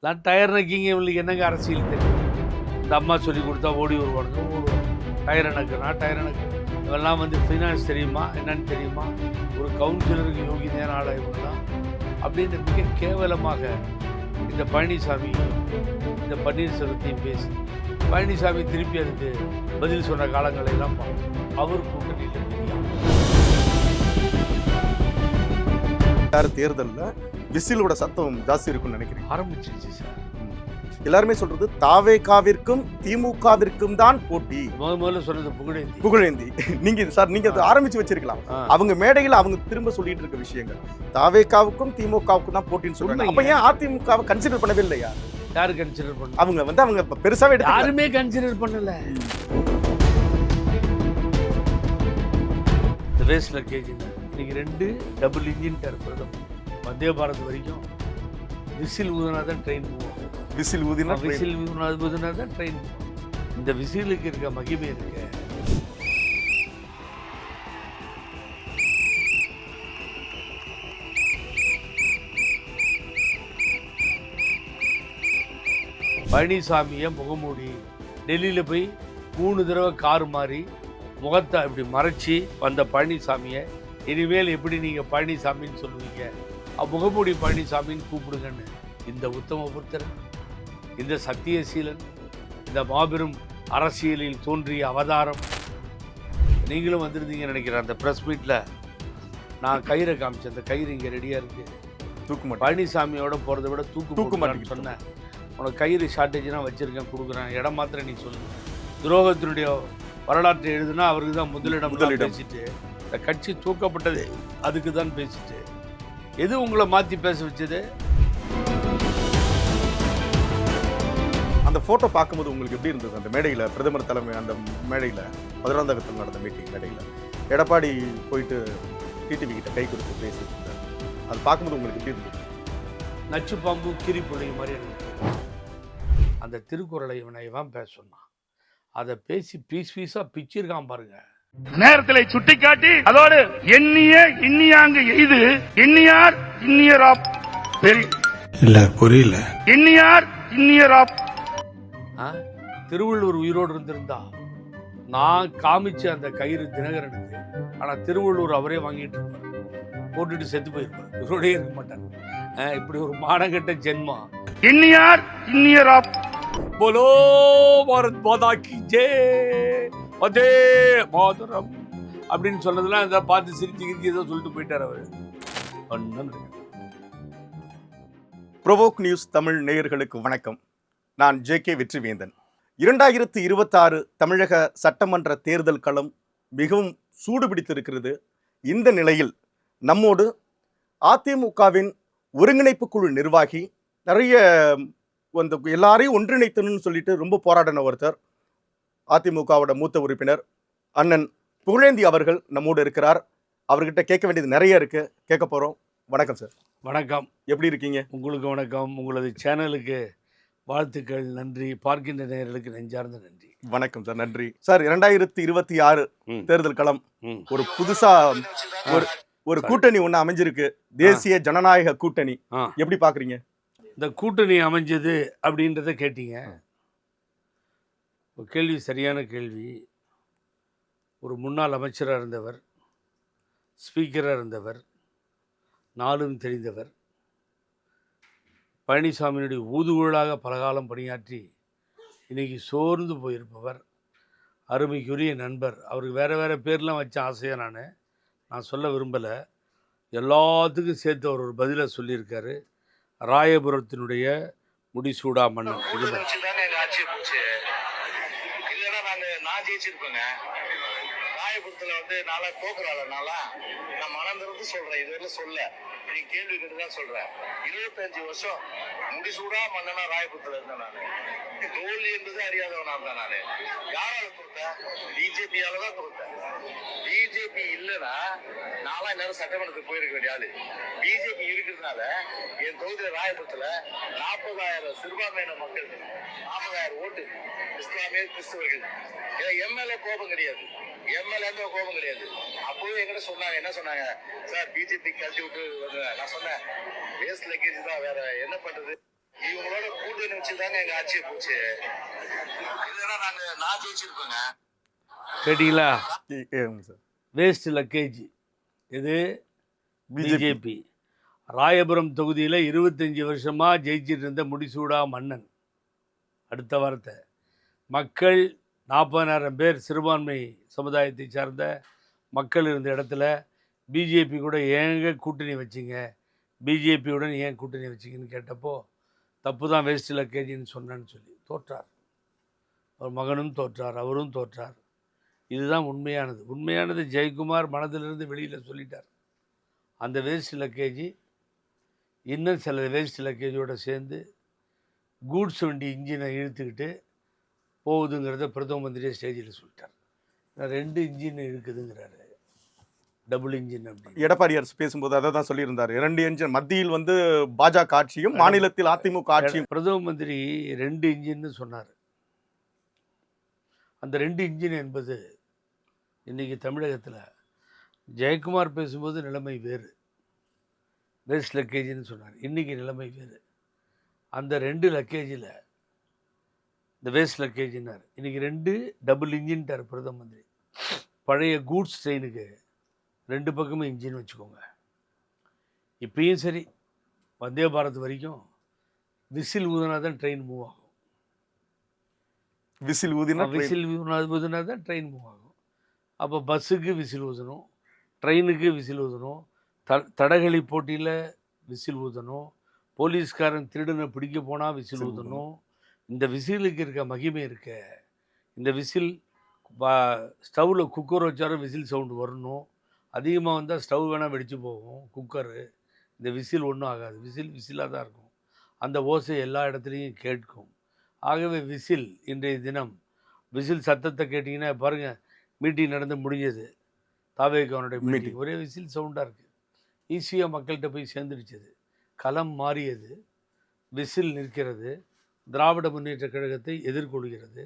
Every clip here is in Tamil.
நான் டயர் நக்கிங்க இவங்களுக்கு என்னங்க அரசியல் தெரியும்? இந்த அம்மா சொல்லி கொடுத்தா ஓடி வருவானுங்க, ஓடுவாங்க. டயர் நக்குனா டயர் நக்கு. இவெல்லாம் வந்து ஃபினான்ஸ் தெரியுமா என்னன்னு தெரியுமா? ஒரு கவுன்சிலருக்கு யோகி நேரம் ஆளாயிடலாம் அப்படின்னு மிக கேவலமாக இந்த பழனிசாமி இந்த பன்னீர்செல்வத்தையும் பேசி பழனிசாமி திருப்பி அதுக்கு பதில் சொன்ன காலங்களை எல்லாம் அவர் கூட்டணியில் தேர்தலில் விசிலோட சத்தம் ஜாஸ்தி இருக்கும்னு நினைக்கிறேன். ஆரம்பிச்சிருச்சு சார். எல்லாருமே சொல்றது தாவேகாவிற்கும் திமுகவிற்கும் தான் போட்டி. முதல்ல சொன்னது புகழேந்தி. நீங்க சார் நீங்க அதை ஆரம்பிச்சு வச்சிருக்கலாம். அவங்க மேடையில் அவங்க திரும்ப சொல்லிட்டு இருக்க விஷயங்கள் தாவேகாவுக்கும் திமுகவுக்கும் தான் போட்டின்னு சொல்றாங்க. அப்ப ஏன் அதிமுகவை கன்சிடர் பண்ணவே இல்லையா? யாரு கன்சிடர் பண்ண? அவங்க பெருசாவே யாருமே கன்சிடர் பண்ணல. இந்த வேஸ்ட்ல கேஜிங்க இன்னைக்கு 2 டபுள் இன்ஜின் பிரதம் மத்திய பாரத் வரைக்கும் விசில் ஊதினா தான் ட்ரெயின் போகும். விசில் ஊதினா தான் ட்ரெயின் போகும். இந்த விசிலுக்கு இருக்க மகிமை இருக்கு. பழனிசாமியை முகமூடி டெல்லியில் போய் 3 தடவை கார் மாறி முகத்தை அப்படி மறைச்சி வந்த பழனிசாமியை இனிமேல் எப்படி நீங்கள் பழனிசாமின்னு சொல்லுவீங்க? முகமூடி பழனிசாமின்னு கூப்பிடுங்கன்னு இந்த உத்தமபுத்தர், இந்த சத்தியசீலன், இந்த மாபெரும் அரசியலில் தோன்றிய அவதாரம் நீங்களும் வந்திருந்தீங்கன்னு நினைக்கிறேன். அந்த ப்ரெஸ் மீட்டில் நான் கயிறை காமிச்சேன். அந்த கயிறு இங்கே ரெடியாக இருக்குது. தூக்கு பழனிசாமியோட போகிறத விட தூக்கு மாட்டேன்னு சொன்னேன். உனக்கு கயிறு ஷார்ட்டேஜ்னா வச்சுருக்கேன், கொடுக்குறேன். இடம் மாத்திரம் நீ சொல்லு. துரோகத்தினுடைய வரலாற்றை எழுதுனா அவருக்கு தான் முதலிடம் பேசிட்டு இந்த கட்சி தூக்கப்பட்டது அதுக்கு தான் பேசிட்டு எது உங்களை மாற்றி பேச வச்சது? அந்த ஃபோட்டோ பார்க்கும்போது உங்களுக்கு எப்படி இருந்தது? அந்த மேடையில் பிரதமர் தலைமை அந்த மேடையில் 11 நடந்த மீட்டிங் மேடையில் எடப்பாடி போயிட்டு டிடிவி கிட்ட கை கொடுத்து பேசிட்டு அது பார்க்கும்போது உங்களுக்கு எப்படி இருந்தது? நச்சு பாம்பு கிரி பிள்ளை மாதிரி இருந்தது. அந்த திருக்குறளை இவன் பேச சொன்னான். அதை பேசி பீஸா பிச்சிருக்கான் பாருங்க. நேரத்திலே சுட்டிக்காட்டி அதோடு எண்ணிய இன்னியாங்கு எய்து எண்ணியார் இன்னியராப் இல்ல புரியல எண்ணியார் இன்னியராப். திருவள்ளுவர் உயிரோடு இருந்திருந்தா நான் காமிச்ச அந்த கயிறு தினகரனுக்கு, ஆனா திருவள்ளுவர் அவரே வாங்கிட்டு இருப்பார், போட்டுட்டு செத்து போயிருப்பார், இவரோடய இருக்க மாட்டார். இப்படி ஒரு மானகட்ட ஜென்மா. எண்ணியார் இன்னியராப். போலோ பாரத் மாதா கி ஜெய், அதே மாதரம் அப்படின்னு சொன்னதெல்லாம் இதை பார்த்து சிரிச்சு ஏதோ சொல்லிட்டு போயிட்டார் அவர். ப்ரோவோக் நியூஸ் தமிழ் நேயர்களுக்கு வணக்கம். நான் JK வெற்றிவேந்தன். 2026 தமிழக சட்டமன்ற தேர்தல் களம் மிகவும் சூடுபிடித்திருக்கிறது. இந்த நிலையில் நம்மோடு அதிமுகவின் ஒருங்கிணைப்பு குழு நிர்வாகி, நிறைய எல்லாரையும் ஒன்றிணைத்தணும்னு சொல்லிட்டு ரொம்ப போராடின ஒருத்தர், அதிமுகவோட மூத்த உறுப்பினர் அண்ணன் புகழேந்தி அவர்கள் நம்மோடு இருக்கிறார். அவர்கிட்ட கேட்க வேண்டியது நிறைய இருக்கு, கேட்க போறோம். வணக்கம் சார். வணக்கம். எப்படி இருக்கீங்க? உங்களுக்கு வணக்கம். உங்களது சேனலுக்கு வாழ்த்துக்கள், நன்றி. பார்க்கின்ற நேயர்களுக்கு நெஞ்சார்ந்த நன்றி. வணக்கம் சார். நன்றி சார். 2026 தேர்தல் களம் ஒரு புதுசா ஒரு கூட்டணி ஒண்ணு அமைஞ்சிருக்கு, தேசிய ஜனநாயக கூட்டணி. எப்படி பாக்குறீங்க? இந்த கூட்டணி அமைஞ்சது அப்படின்றத கேட்டீங்க. கேள்வி சரியான கேள்வி. ஒரு முன்னாள் அமைச்சராக இருந்தவர், ஸ்பீக்கராக இருந்தவர், நாளும் தெரிந்தவர், பழனிசாமியினுடைய ஊதுகுழலாக பலகாலம் பணியாற்றி இன்றைக்கி சோர்ந்து போயிருப்பவர், அருமைக்குரிய நண்பர். அவருக்கு வேறு பேர்லாம் வச்ச ஆசையாக நான் சொல்ல விரும்பலை. எல்லாத்துக்கும் சேர்த்து அவர் ஒரு பதிலை சொல்லியிருக்காரு. ராயபுரத்தினுடைய முடிசூடா மன்னன். நான் ஜெயிச்சிருப்பேங்க. ராயபுரத்துல நாளா தோக்குறாள். நான் மனம் திறந்து சொல்றேன், இதுவரை சொல்ல நீ கேள்வி கேட்டுதான் சொல்றேன். 25 வருஷம் முடிசூடா மன்னனா ராயபுரத்துல இருந்தேன். நான் தோல்வி என்பது அறியாதவனா இருந்தேன். நான் யாரால தோத்தேன்? பிஜேபியால தான் தோத்தேன். பிஜேபி இல்லைன்னா நாளா நேரம் சட்டமன்றத்துக்கு போயிருக்க வேண்டிய ஆளு. பிஜேபி இருக்கிறதுனால என் தொகுதியில ராயபுரத்துல 40,000 சிறுபான்மையின மக்கள், 40,000 ஓட்டு இஸ்லாமிய கிறிஸ்தவர்கள். எம்எல்ஏ கோபம் கிடையாது, எம்எல்ஏ கோபம் கிடையாது. அப்போவே எங்கிட்ட சொன்னாங்க, என்ன சொன்னாங்க? சார் பிஜேபி கழட்டி விட்டு நான் சொன்னேன், வேஸ்ட் லக்கேஜ் தான், வேற என்ன பண்றது? இவங்களோட ஆட்சி தாங்க எங்க ஆட்சியை போச்சு. இல்லைன்னா நான் ஜெயிச்சிருப்பேங்க. கேட்டீங்களா? Sir waste luggage. இது பிஜேபி. ராயபுரம் தொகுதியில் 25 வருஷமாக ஜெயிச்சிட்டு இருந்த முடிசூடா மன்னன். அடுத்த வாரத்தை மக்கள் 40,000 பேர் சிறுபான்மை சமுதாயத்தை சார்ந்த மக்கள் இருந்த இடத்துல பிஜேபி கூட ஏங்க கூட்டணி வச்சிங்க, பிஜேபியுடன் ஏன் கூட்டணி வச்சிங்கன்னு கேட்டப்போ தப்பு தான், வேஸ்ட் லக்கேஜின்னு சொன்னேன்னு சொல்லி தோற்றார். அவர் மகனும் தோற்றார், அவரும் தோற்றார். இதுதான் உண்மையானது. உண்மையானது ஜெயக்குமார் மனதிலிருந்து வெளியில் சொல்லிட்டார். அந்த வேஸ்ட் லக்கேஜி இன்னும் சில வேஸ்ட் லக்கேஜோடு சேர்ந்து கூட்ஸ் வண்டி இன்ஜினை இழுத்துக்கிட்டு போகுதுங்கிறத பிரதம மந்திரியே ஸ்டேஜில் சொல்லிட்டார். 2 இன்ஜின் இருக்குதுங்கிறாரு, டபுள் இன்ஜின் அப்படின்னு. எடப்பாடி அரசு பேசும்போது அதை தான் சொல்லியிருந்தார். 2 இன்ஜின், மத்தியில் பாஜக ஆட்சியும் மாநிலத்தில் அதிமுக ஆட்சியும். பிரதம மந்திரி 2 இன்ஜின்னு சொன்னார். அந்த 2 இன்ஜின் என்பது இன்றைக்கி தமிழகத்தில் ஜெயக்குமார் பேசும்போது நிலைமை வேறு, வேஸ்ட் லக்கேஜின்னு சொன்னார். இன்றைக்கி நிலைமை வேறு. அந்த 2 லக்கேஜில் இந்த வேஸ்ட் லக்கேஜின்னார், இன்றைக்கி 2 டபுள் இன்ஜின்ட்டார் பிரதம மந்திரி. பழைய கூட்ஸ் ட்ரெயினுக்கு 2 பக்கமும் இன்ஜின் வச்சுக்கோங்க. இப்பயும் சரி, வந்தே பாரத் வரைக்கும் விசில் ஊதினா தான் ட்ரெயின் மூவ் ஆகும். விசில் ஊதினா தான் ட்ரெயின் மூவ் ஆகும். அப்போ பஸ்ஸுக்கு விசில் ஊதணும், ட்ரெயினுக்கு விசில் ஊதணும், தடகளி போட்டியில் விசில் ஊதணும், போலீஸ்காரன் திருடனை பிடிக்க போனால் விசில் ஊதணும். இந்த விசிலுக்கு இருக்க மகிமை இருக்க, இந்த விசில் ஸ்டவ்வில் குக்கர் வச்சாலும் விசில் சவுண்டு வரணும். அதிகமாக வந்தால் ஸ்டவ் வேணால் வெடித்து போகும் குக்கரு. இந்த விசில் ஒன்றும் ஆகாது. விசிலாக தான் இருக்கும். அந்த ஓசை எல்லா இடத்துலையும் கேட்கும். ஆகவே விசில், இன்றைய தினம் விசில் சத்தத்தை கேட்டிங்கன்னா பாருங்கள், மீட்டிங் நடந்து முடிஞ்சது, தாவேகானுடைய மீட்டிங், ஒரே விசில் சவுண்டாக இருக்குது. ஈஸியாக மக்கள்கிட்ட போய் சேர்ந்துடுச்சது. களம் மாறியது, விசில் நிற்கிறது, திராவிட முன்னேற்ற கழகத்தை எதிர்கொள்கிறது.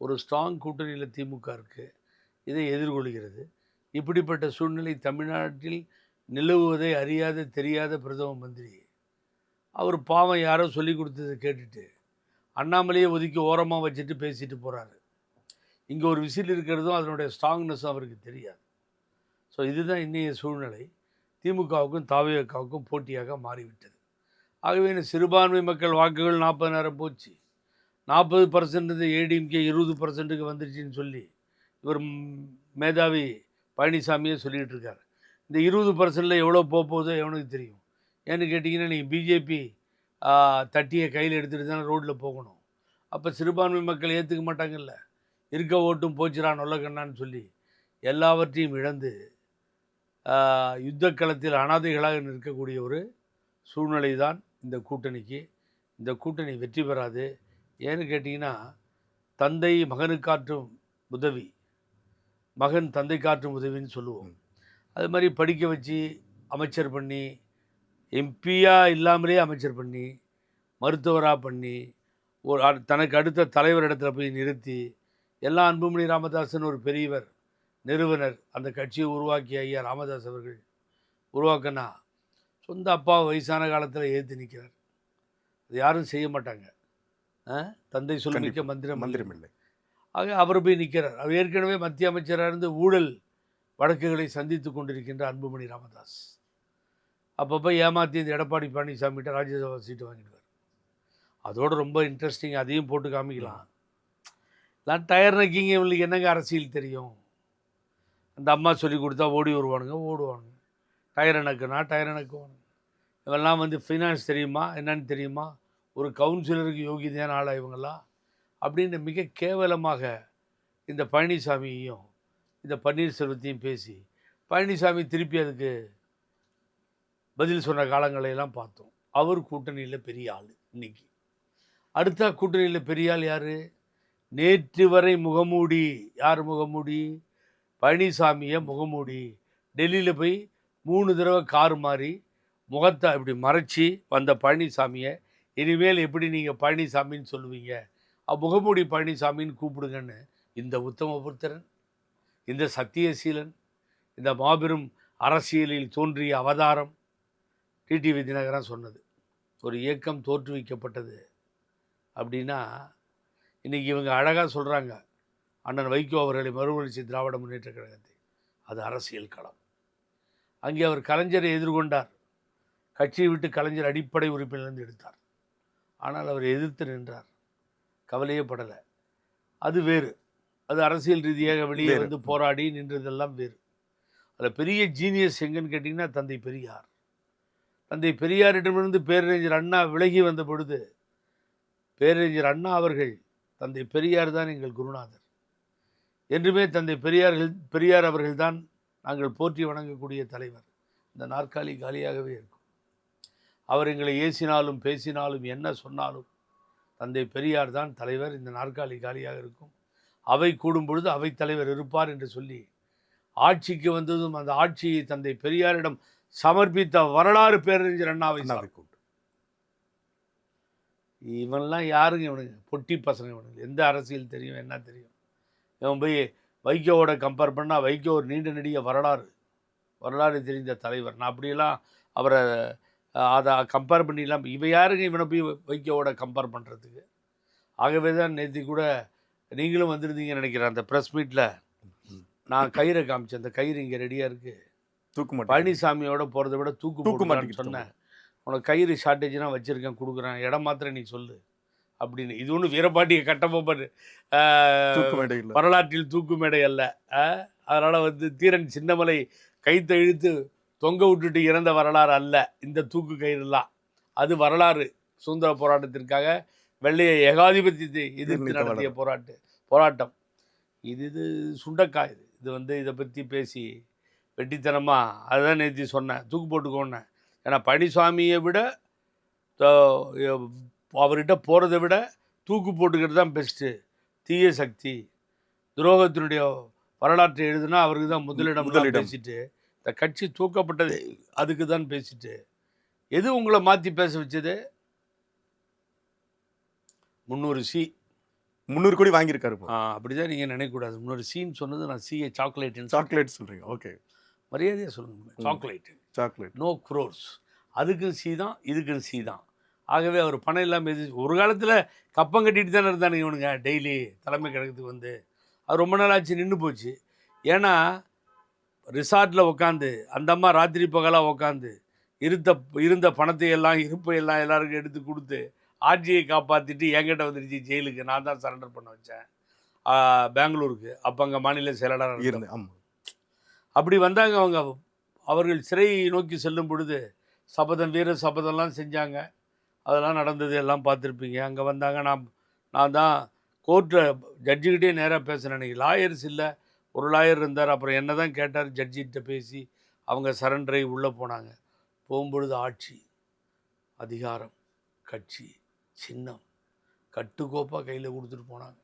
ஒரு ஸ்ட்ராங் கூட்டணியில் திமுக இருக்குது, இதை எதிர்கொள்கிறது. இப்படிப்பட்ட சூழ்நிலை தமிழ்நாட்டில் நிலவுவதை அறியாத தெரியாத பிரதம மந்திரி அவர் பாவம் யாரோ சொல்லி கொடுத்ததை கேட்டுட்டு அண்ணாமலையை ஒதுக்கி ஓரமாக வச்சுட்டு பேசிட்டு போகிறாரு. இங்கே ஒரு விசில் இருக்கிறதும் அதனுடைய ஸ்ட்ராங்னஸும் அவருக்கு தெரியாது. ஸோ இதுதான் இன்றைய சூழ்நிலை. திமுகவுக்கும் தாவேகாவுக்கும் போட்டியாக மாறிவிட்டது. ஆகவே இந்த சிறுபான்மை மக்கள் வாக்குகள் 40,000 போச்சு. 40% ஏடிஎம்கே 20%க்கு வந்துருச்சுன்னு சொல்லி இவர் மேதாவி பழனிசாமியே சொல்லிகிட்டு இருக்கார். இந்த 20%ல் எவ்வளோ போகுதோ எவனுக்கு தெரியும். ஏன்னு கேட்டிங்கன்னா, நீங்கள் பிஜேபி தட்டியை கையில் எடுத்துகிட்டு தானே ரோட்டில் போகணும். அப்போ சிறுபான்மை மக்கள் ஏற்றுக்க மாட்டாங்கல்ல. இருக்க ஓட்டும் போச்சுரா நொல்லக்கண்ணான்னு சொல்லி எல்லாவற்றையும் இழந்து யுத்த களத்தில் அனாதைகளாக நிற்கக்கூடிய ஒரு சூழ்நிலை தான் இந்த கூட்டணிக்கு. இந்த கூட்டணி வெற்றி பெறாது. ஏன்னு கேட்டிங்கன்னா, தந்தை மகனுக்காற்றும் உதவி, மகன் தந்தை காற்றும் உதவின்னு சொல்லுவோம். அது மாதிரி படிக்க வச்சு அமைச்சர் பண்ணி, எம்பியாக இல்லாமலே அமைச்சர் பண்ணி, மருத்துவராக பண்ணி, ஒரு தனக்கு அடுத்த தலைவர் இடத்துல போய் நிறுத்தி, எல்லாம் அன்புமணி ராமதாசன் ஒரு பெரியவர் நிறுவனர், அந்த கட்சியை உருவாக்கிய ஐயா ராமதாஸ் அவர்கள் உருவாக்கினா சொந்த அப்பா வயசான காலத்தில் ஏற்று நிற்கிறார். அது யாரும் செய்ய மாட்டாங்க. தந்தை சொல்மிக்க மந்திரம் இல்லை. ஆக அவர் போய் நிற்கிறார். அவர் ஏற்கனவே மத்திய அமைச்சராக இருந்து ஊழல் வழக்குகளை சந்தித்து கொண்டிருக்கின்ற அன்புமணி ராமதாஸ் அப்பப்போ ஏமாற்றி இந்த எடப்பாடி பழனிசாமிகிட்ட ராஜ்யசபா சீட்டு வாங்கிடுவார். அதோடு ரொம்ப இன்ட்ரெஸ்டிங், அதையும் போட்டு காமிக்கலாம். நான் டயர் நக்கிங்க, இவங்களுக்கு என்னங்க அரசியல் தெரியும்? அந்த அம்மா சொல்லி கொடுத்தா ஓடி ஓடுவானுங்க. டயர் நக்குவானுங்க. இவெல்லாம் ஃபைனான்ஸ் தெரியுமா, என்னன்னு தெரியுமா, ஒரு கவுன்சிலருக்கு யோகிதையான ஆளா இவங்கெல்லாம் அப்படின்னு மிக கேவலமாக இந்த பழனிசாமியையும் இந்த பன்னீர்செல்வத்தையும் பேசி, பழனிசாமி திருப்பி அதுக்கு பதில் சொன்ன காலங்களையெல்லாம் பார்த்தோம். அவர் கூட்டணியில் பெரிய ஆள். இன்னைக்கு அடுத்த கூட்டணியில் பெரிய ஆள் யார்? நேற்று வரை முகமூடி. யார் முகமூடி? பழனிசாமியை முகமூடி. டெல்லியில் போய் 3 தடவை கார் மாறி முகத்தை இப்படி மறைச்சி வந்த பழனிசாமியை இனிமேல் எப்படி நீங்கள் பழனிசாமின்னு சொல்லுவீங்க, முகமூடி பழனிசாமின்னு கூப்பிடுங்கன்னு இந்த உத்தமபுத்திரன், இந்த சத்தியசீலன், இந்த மாபெரும் அரசியலில் தோன்றிய அவதாரம் டிடிவி தினகரன் சொன்னது. ஒரு இயக்கம் தோற்றுவிக்கப்பட்டது அப்படின்னா இன்றைக்கி இவங்க அழகாக சொல்கிறாங்க, அண்ணன் வைகோ அவர்களை மறுமலர்ச்சி திராவிட முன்னேற்ற கழகத்தை. அது அரசியல் களம். அங்கே அவர் கலைஞரை எதிர்கொண்டார். கட்சியை விட்டு கலைஞர் அடிப்படை உறுப்பினர்லேருந்து எடுத்தார். ஆனால் அவர் எதிர்த்து நின்றார், கவலையே படலை. அது வேறு. அது அரசியல் ரீதியாக வெளியே வந்து போராடி நின்றதெல்லாம் வேறு. அதில் பெரிய ஜீனியஸ் எங்கன்னு கேட்டிங்கன்னா தந்தை பெரியார். தந்தை பெரியாரிடமிருந்து பேரறிஞர் அண்ணா விலகி வந்த பொழுது பேரறிஞர் அண்ணா அவர்கள் தந்தை பெரியார் தான் எங்கள் குருநாதர். என்றுமே தந்தை பெரியார் அவர்கள்தான் நாங்கள் போற்றி வணங்கக்கூடிய தலைவர். இந்த நாற்காலி காலியாகவே இருக்கும். அவர் எங்களை ஏசினாலும் பேசினாலும் என்ன சொன்னாலும் தந்தை பெரியார் தான் தலைவர். இந்த நாற்காலி காலியாக இருக்கும். அவை கூடும் பொழுது அவைத் தலைவர் இருப்பார் என்று சொல்லி ஆட்சிக்கு வந்ததும் அந்த ஆட்சியை தந்தை பெரியாரிடம் சமர்ப்பித்த வரலாறு பேரறிஞர் அண்ணாவை கொண்டு. இவன்லாம் யாருங்க இவனுங்க? பொட்டி பசங்க இவனுங்க. எந்த அரசியல் தெரியும், என்ன தெரியும்? இவன் போய் வைகோவோட கம்பேர் பண்ணால் வைகோ ஒரு நீண்ட நெடிய வரலாறு தெரிந்த தலைவர். நான் அப்படியெல்லாம் அவரை அதை கம்பேர் பண்ணிடலாம். இவன் யாருங்க இவனை போய் வைகோவோட கம்பேர் பண்ணுறதுக்கு? ஆகவே தான் நேற்று கூட நீங்களும் வந்திருந்தீங்கன்னு நினைக்கிறேன். அந்த ப்ரெஸ் மீட்டில் நான் கயிறை காமிச்சேன். அந்த கயிறு இங்கே ரெடியாக இருக்குது. பழனிசாமியோட போகிறத விட தூக்கு மாட்டின்னு சொன்னேன். உனக்கு கயிறு ஷார்ட்டேஜ்னா வச்சுருக்கேன், கொடுக்குறேன், இடம் மாத்திரம் நீ சொல்லு அப்படின்னு. இது ஒன்றும் வீரபாட்டியை கட்டப்போப்பார் வரலாற்றில் தூக்கு மேடை அல்ல. அதனால் வந்து தீரன் சின்னமலை கைத்தை இழுத்து தொங்க விட்டுட்டு இறந்த வரலாறு அல்ல இந்த தூக்கு கயிறுலாம். அது வரலாறு. சுதந்திர போராட்டத்திற்காக வெள்ளைய ஏகாதிபத்தியத்தை எதிர்த்து நடத்திய போராட்டம். இது சுண்டக்காய். இது வந்து இதை பற்றி பேசி வெட்டித்தனமாக அதுதான் நேற்று சொன்னேன், தூக்கு போட்டுக்கோன்னேன். ஏன்னா பழனிசாமியை விட அவர்கிட்ட போகிறத விட தூக்கு போட்டுக்கிறது தான் பெஸ்ட்டு. தீய சக்தி துரோகத்தினுடைய வரலாற்றை எழுதுனா அவருக்கு தான் முதலிடம் பேசிட்டு, இந்த கட்சி தூக்கப்பட்டது அதுக்கு தான் பேசிட்டு, எது உங்களை மாற்றி பேச வச்சது? 300 கோடி வாங்கியிருக்காரு. அப்படிதான் நீங்கள் நினைக்கக்கூடாது. 300 சீன்னு சொன்னது நான் சிஏ சாக்லேட் சொல்கிறீங்க. ஓகே, மரியாதையாக சொல்லுங்க. Chocolate no crores. அதுக்கும் சி தான், இதுக்கும் சி தான். ஆகவே அவர் பணம் இல்லாமல் ஒரு காலத்தில் கப்பம் கட்டிட்டு தானே இருந்தானுங்க இவனுங்க. டெய்லி தலைமை கழகத்துக்கு வந்து அது ரொம்ப நாள் ஆச்சு, நின்று போச்சு. ஏன்னா ரிசார்ட்டில் உட்காந்து அந்த அம்மா ராத்திரி பகலாக உட்காந்து இருந்த பணத்தை எல்லாம் இருப்பையெல்லாம் எல்லாருக்கும் எடுத்து கொடுத்து ஆட்சியை காப்பாற்றிட்டு என்கிட்ட வந்துருச்சு ஜெயிலுக்கு. நான் தான் சரண்டர் பண்ண வச்சேன் பெங்களூருக்கு. அப்போ அங்கே மாநில செயலாளர் இருந்தேன். அப்படி வந்தாங்க அவர்கள் சிறையை நோக்கி செல்லும் பொழுது வீர சபதம்லாம் செஞ்சாங்க. அதெல்லாம் நடந்தது எல்லாம் பார்த்துருப்பீங்க. அங்கே வந்தாங்க. நான் தான் கோர்ட்டில் ஜட்ஜுக்கிட்டே நேராக பேசுகிறேன். அன்றைக்கி லாயர்ஸ் இல்லை, ஒரு லாயர் இருந்தார். அப்புறம் என்ன தான் கேட்டார், ஜட்ஜிகிட்ட பேசி அவங்க சரண்டரை உள்ளே போனாங்க. போகும்பொழுது ஆட்சி, அதிகாரம், கட்சி, சின்னம் கட்டுக்கோப்பாக கையில் கொடுத்துட்டு போனாங்க.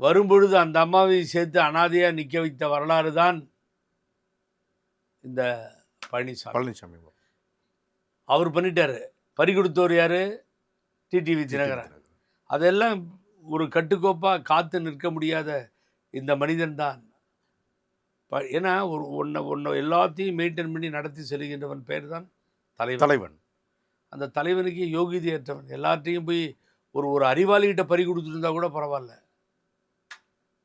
வரும்பொழுது அந்த அம்மாவை சேர்த்து அனாதையாக நிற்க வைத்த வரலாறு தான் இந்த பழனிசாமி. அவர் பண்ணிட்டார். பறி கொடுத்தவர் யார்? டிடிவி தினகரன். அதெல்லாம் ஒரு கட்டுக்கோப்பாக காத்து நிற்க முடியாத இந்த மனிதன் தான். ஏன்னா ஒன்று எல்லாத்தையும் மெயின்டைன் பண்ணி நடத்தி செல்கின்றவன் பேர் தான் தலைவன். அந்த தலைவனுக்கு யோகிதையற்றவன். எல்லாத்தையும் போய் ஒரு அறிவாளிகிட்ட பறி கொடுத்துருந்தா கூட பரவாயில்ல,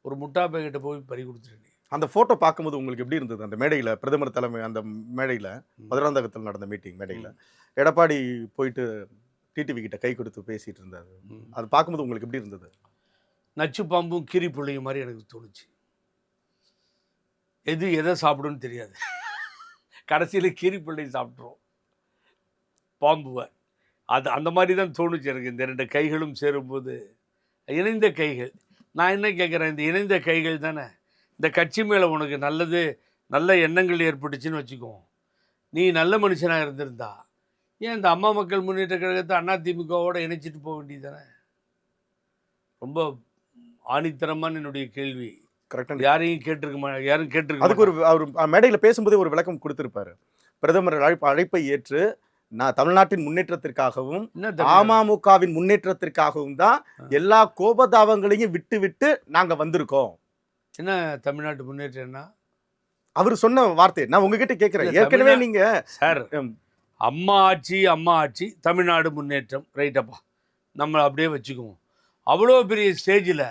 ஒரு முட்டாப்பைகிட்ட போய் பறி கொடுத்துருந்தேன். அந்த ஃபோட்டோ பார்க்கும்போது உங்களுக்கு எப்படி இருந்தது? அந்த மேடையில் பிரதமர் தலைமை, அந்த மேடையில் மதுராந்தகத்தில் நடந்த மீட்டிங் மேடையில் எடப்பாடி போயிட்டு டிடிவி கிட்ட கை கொடுத்து பேசிகிட்டு இருந்தார். அது பார்க்கும்போது உங்களுக்கு எப்படி இருந்தது? நச்சு பாம்பும் கீரி பிள்ளையும் மாதிரி எனக்கு தோணுச்சு. எதை சாப்பிடுன்னு தெரியாது. கடைசியில் கீரி பிள்ளை சாப்பிட்றோம் பாம்புவை. அந்த மாதிரி தான் தோணுச்சு எனக்கு. இந்த 2 கைகளும் சேரும்போது இணைந்த கைகள். நான் என்ன கேட்குறேன், இந்த இணைந்த கைகள் தானே இந்த கட்சி மேலே உனக்கு நல்ல எண்ணங்கள் ஏற்பட்டுச்சுன்னு வச்சுக்குவோம். நீ நல்ல மனுஷனாக இருந்திருந்தா ஏன் இந்த அம்மா மக்கள் முன்னேற்ற கழகத்தை அதிமுகவோட இணைச்சிட்டு போக வேண்டியது தானே? ரொம்ப ஆணித்தரமான என்னுடைய கேள்வி. கரெக்டாக யாரும் கேட்டிருக்க. அதுக்கு அவர் மேடையில் பேசும்போதே ஒரு விளக்கம் கொடுத்துருப்பாரு. பிரதமர் அழைப்பை ஏற்று நான் தமிழ்நாட்டின் முன்னேற்றத்திற்காகவும் அமமுகவின் முன்னேற்றத்திற்காகவும் தான் எல்லா கோபதாபங்களையும் விட்டு நாங்கள் வந்திருக்கோம். என்ன தமிழ்நாட்டு முன்னேற்றம்னா? அவர் சொன்ன வார்த்தை நான் உங்ககிட்ட கேட்குறேன். ஏற்கனவே நீங்கள் சார் அம்மா ஆட்சி தமிழ்நாடு முன்னேற்றம் ரைட்டப்பா. நம்ம அப்படியே வச்சுக்குவோம். அவ்வளோ பெரிய ஸ்டேஜில்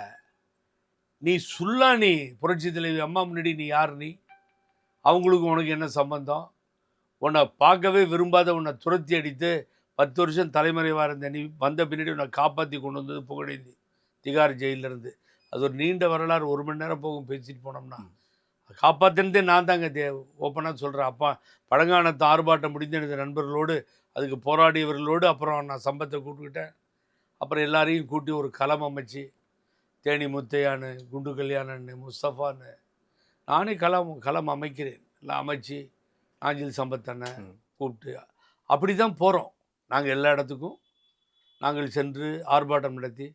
நீ சுல்லானி புரட்சி தலைவி அம்மா முன்னாடி நீ யார்? நீ அவங்களுக்கு உனக்கு என்ன சம்பந்தம்? உன்னை பார்க்கவே விரும்பாத உன்னை துரத்தி அடித்து 10 வருஷம் தலைமறைவாக இருந்த நீ வந்த பின்னாடி உன்னை காப்பாற்றி கொண்டு வந்தது புகழேந்தி திகார் ஜெயிலிருந்து. அது ஒரு நீண்ட வரலாறு, 1 மணி நேரம் போகும் பேசிட்டு போனோம்னா. காப்பாற்றினதே நான் தாங்க ஓப்பனாக சொல்கிறேன். அப்பா பழங்கானத்து ஆர்ப்பாட்டம் முடிந்த எனது நண்பர்களோடு அதுக்கு போராடியவர்களோடு அப்புறம் நான் சம்பத்தை கூப்பிட்டுக்கிட்டேன். அப்புறம் எல்லாரையும் கூட்டி ஒரு களம் அமைச்சு தேனி முத்தையான்னு, குண்டு கல்யாணன்னு, முஸ்தஃபான்னு நானே களம் அமைக்கிறேன். எல்லாம் அமைச்சு நாஞ்சில் சம்பத்தனை கூப்பிட்டு அப்படி தான் போகிறோம். நாங்கள் எல்லா இடத்துக்கும் நாங்கள் சென்று ஆர்ப்பாட்டம் நடத்தி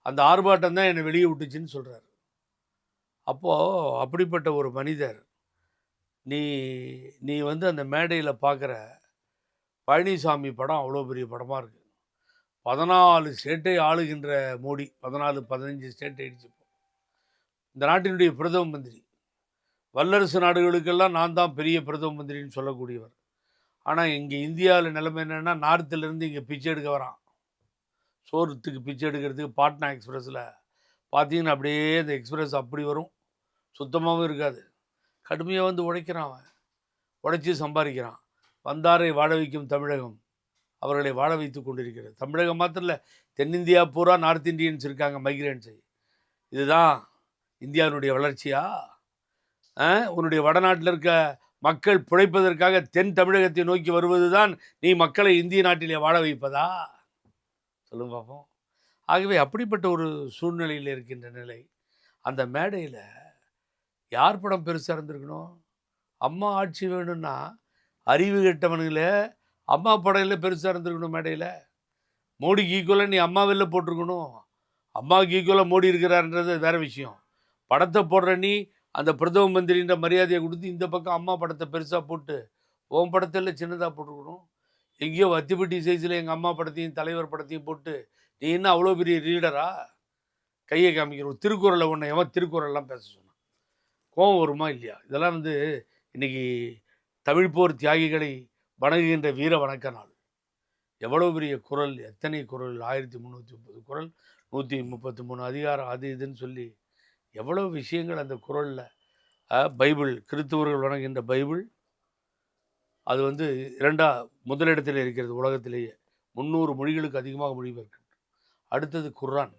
அந்த ஆர்ப்பாட்டம் தான் என்னை வெளியே விட்டுச்சின்னு சொல்கிறார். அப்போது அப்படிப்பட்ட ஒரு மனிதர் நீ வந்து அந்த மேடையில் பார்க்குற பழனிசாமி படம் அவ்வளோ பெரிய படமாக இருக்குது. 14 ஸ்டேட்டை ஆளுகின்ற மோடி, 14-15 ஸ்டேட் ஆயிடுச்சுப்போ. இந்த நாட்டினுடைய பிரதம மந்திரி, வல்லரசு நாடுகளுக்கெல்லாம் நான் தான் பெரிய பிரதம மந்திரின்னு சொல்லக்கூடியவர். ஆனால் இங்கே இந்தியாவில் நிலைமை என்னென்னா, நார்த்திலேருந்து இங்கே பிச்சை எடுக்க வரான். சோறுத்துக்கு பிச்சை எடுக்கிறதுக்கு பாட்னா எக்ஸ்பிரஸில் பார்த்தீங்கன்னா அப்படியே அந்த எக்ஸ்பிரஸ் அப்படி வரும், சுத்தமாகவும் இருக்காது. கடுமையாக வந்து உழைக்கிறான், அவன் உழைச்சி சம்பாதிக்கிறான். வந்தாரை வாழ வைக்கும் தமிழகம் அவர்களை வாழ வைத்து கொண்டிருக்கிறது. தமிழகம் மாத்திரம் இல்லை, தென்னிந்தியா பூரா நார்த் இந்தியன்ஸ் இருக்காங்க, மைக்ரேன்ஸு. இதுதான் இந்தியாவினுடைய வளர்ச்சியா? உன்னுடைய வடநாட்டில் இருக்க மக்கள் பிழைப்பதற்காக தென் தமிழகத்தை நோக்கி வருவது தான் நீ மக்களை இந்திய நாட்டிலே வாழ வைப்பதா? சொல்லுங்க பார்ப்போம். ஆகவே அப்படிப்பட்ட ஒரு சூழ்நிலையில் இருக்கின்ற நிலை. அந்த மேடையில் யார் படம் பெருசாக இருந்திருக்கணும்? அம்மா ஆட்சி வேணும்னா அறிவு கெட்டவனுங்களே அம்மா படம் பெருசாக இருந்திருக்கணும். மேடையில் மோடிக்கு ஈக்குவலாக நீ அம்மாவில்ல போட்டிருக்கணும். அம்மாவுக்கு ஈக்குவலாக மோடி இருக்கிறாருன்றது வேறு விஷயம். படத்தை போடுற நீ அந்த பிரதம மந்திரின்ற மரியாதையை கொடுத்து இந்த பக்கம் அம்மா படத்தை பெருசாக போட்டு உன் படத்தில் சின்னதாக போட்டிருக்கணும். எங்கேயோ வத்திப்பட்டி சைஸில் எங்கள் அம்மா படத்தையும் தலைவர் படத்தையும் போட்டு நீ என்ன அவ்வளோ பெரிய ரீடரா? கையை காமிக்கிறோம். திருக்குறளை ஒன்று எவன் திருக்குறள்லாம் பேச சொன்னான்? கோவம் வருமா இல்லையா? இதெல்லாம் வந்து இன்றைக்கி தமிழ் போர் தியாகிகளை வணங்குகின்ற வீர வணக்க நாள். எவ்வளோ பெரிய குறள், எத்தனை குறள், 1330 குறள், 133 அதிகாரம், அது இதுன்னு சொல்லி எவ்வளோ விஷயங்கள் அந்த குறளில். பைபிள், கிறிஸ்துவர்கள் வணங்குகின்ற பைபிள், அது வந்து முதலிடத்தில் இருக்கிறது உலகத்திலேயே. 300 மொழிகளுக்கு அதிகமாக மொழிபெயர்க்கின்றது. அடுத்தது குர்ஆன்,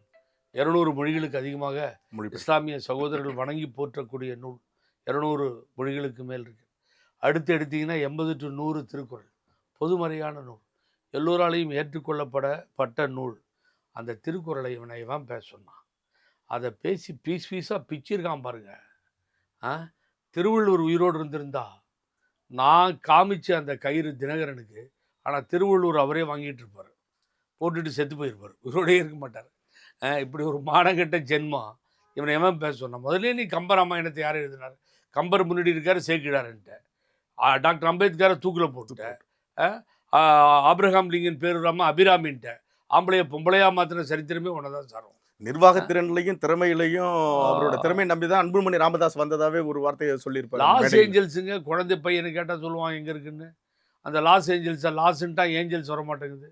200 மொழிகளுக்கு அதிகமாக இஸ்லாமிய சகோதரர்கள் வணங்கி போற்றக்கூடிய நூல், 200 மொழிகளுக்கு மேல் இருக்குது. அடுத்து எடுத்திங்கன்னா 80 to 100 திருக்குறள், பொதுமறையான நூல், எல்லோராலையும் ஏற்றுக்கொள்ளப்பட்ட நூல். அந்த திருக்குறளை இவன் பேச சொன்னான். அதை பேசி பீஸாக பிச்சிருக்கான் பாருங்க. திருவள்ளுவர் உயிரோடு இருந்திருந்தா நான் காமிச்ச அந்த கயிறு தினகரனுக்கு, ஆனால் திருவள்ளுவர் அவரே வாங்கிட்டு இருப்பார், போட்டுட்டு செத்து போயிருப்பார், உயிரோடே இருக்க மாட்டார். இப்படி ஒரு மானகட்ட ஜென்மம் இவனை எவன் பேச சொன்னான்? முதல்ல நீ கம்பராமாயணத்தை யார் எழுதினார்? கம்பர் முன்னாடி இருக்கார், சேக்கிடாருன்ட்ட. டாக்டர் அம்பேத்கரை தூக்கில் போட்டுட்டேன். Abraham Lincoln பேருராம அபிராமின்ட்ட. ஆம்பளைய பொம்பளையா மாத்திர சரித்திரமே ஒன்னதான் சாரும். நிர்வாகத்திறன்லையும் திறமையிலையும் அவரோட திறமையை நம்பிதான் அன்புமணி ராமதாஸ் வந்ததாவே ஒரு வார்த்தையை சொல்லியிருப்பாரு. லாஸ் ஏஞ்சல்ஸுங்க, குழந்தை பையனை கேட்டால் சொல்லுவான் எங்கே இருக்குன்னு. அந்த லாஸ் ஏஞ்சல்ஸை லாஸ்ன்ட்டா ஏஞ்சல்ஸ் வர மாட்டேங்குது.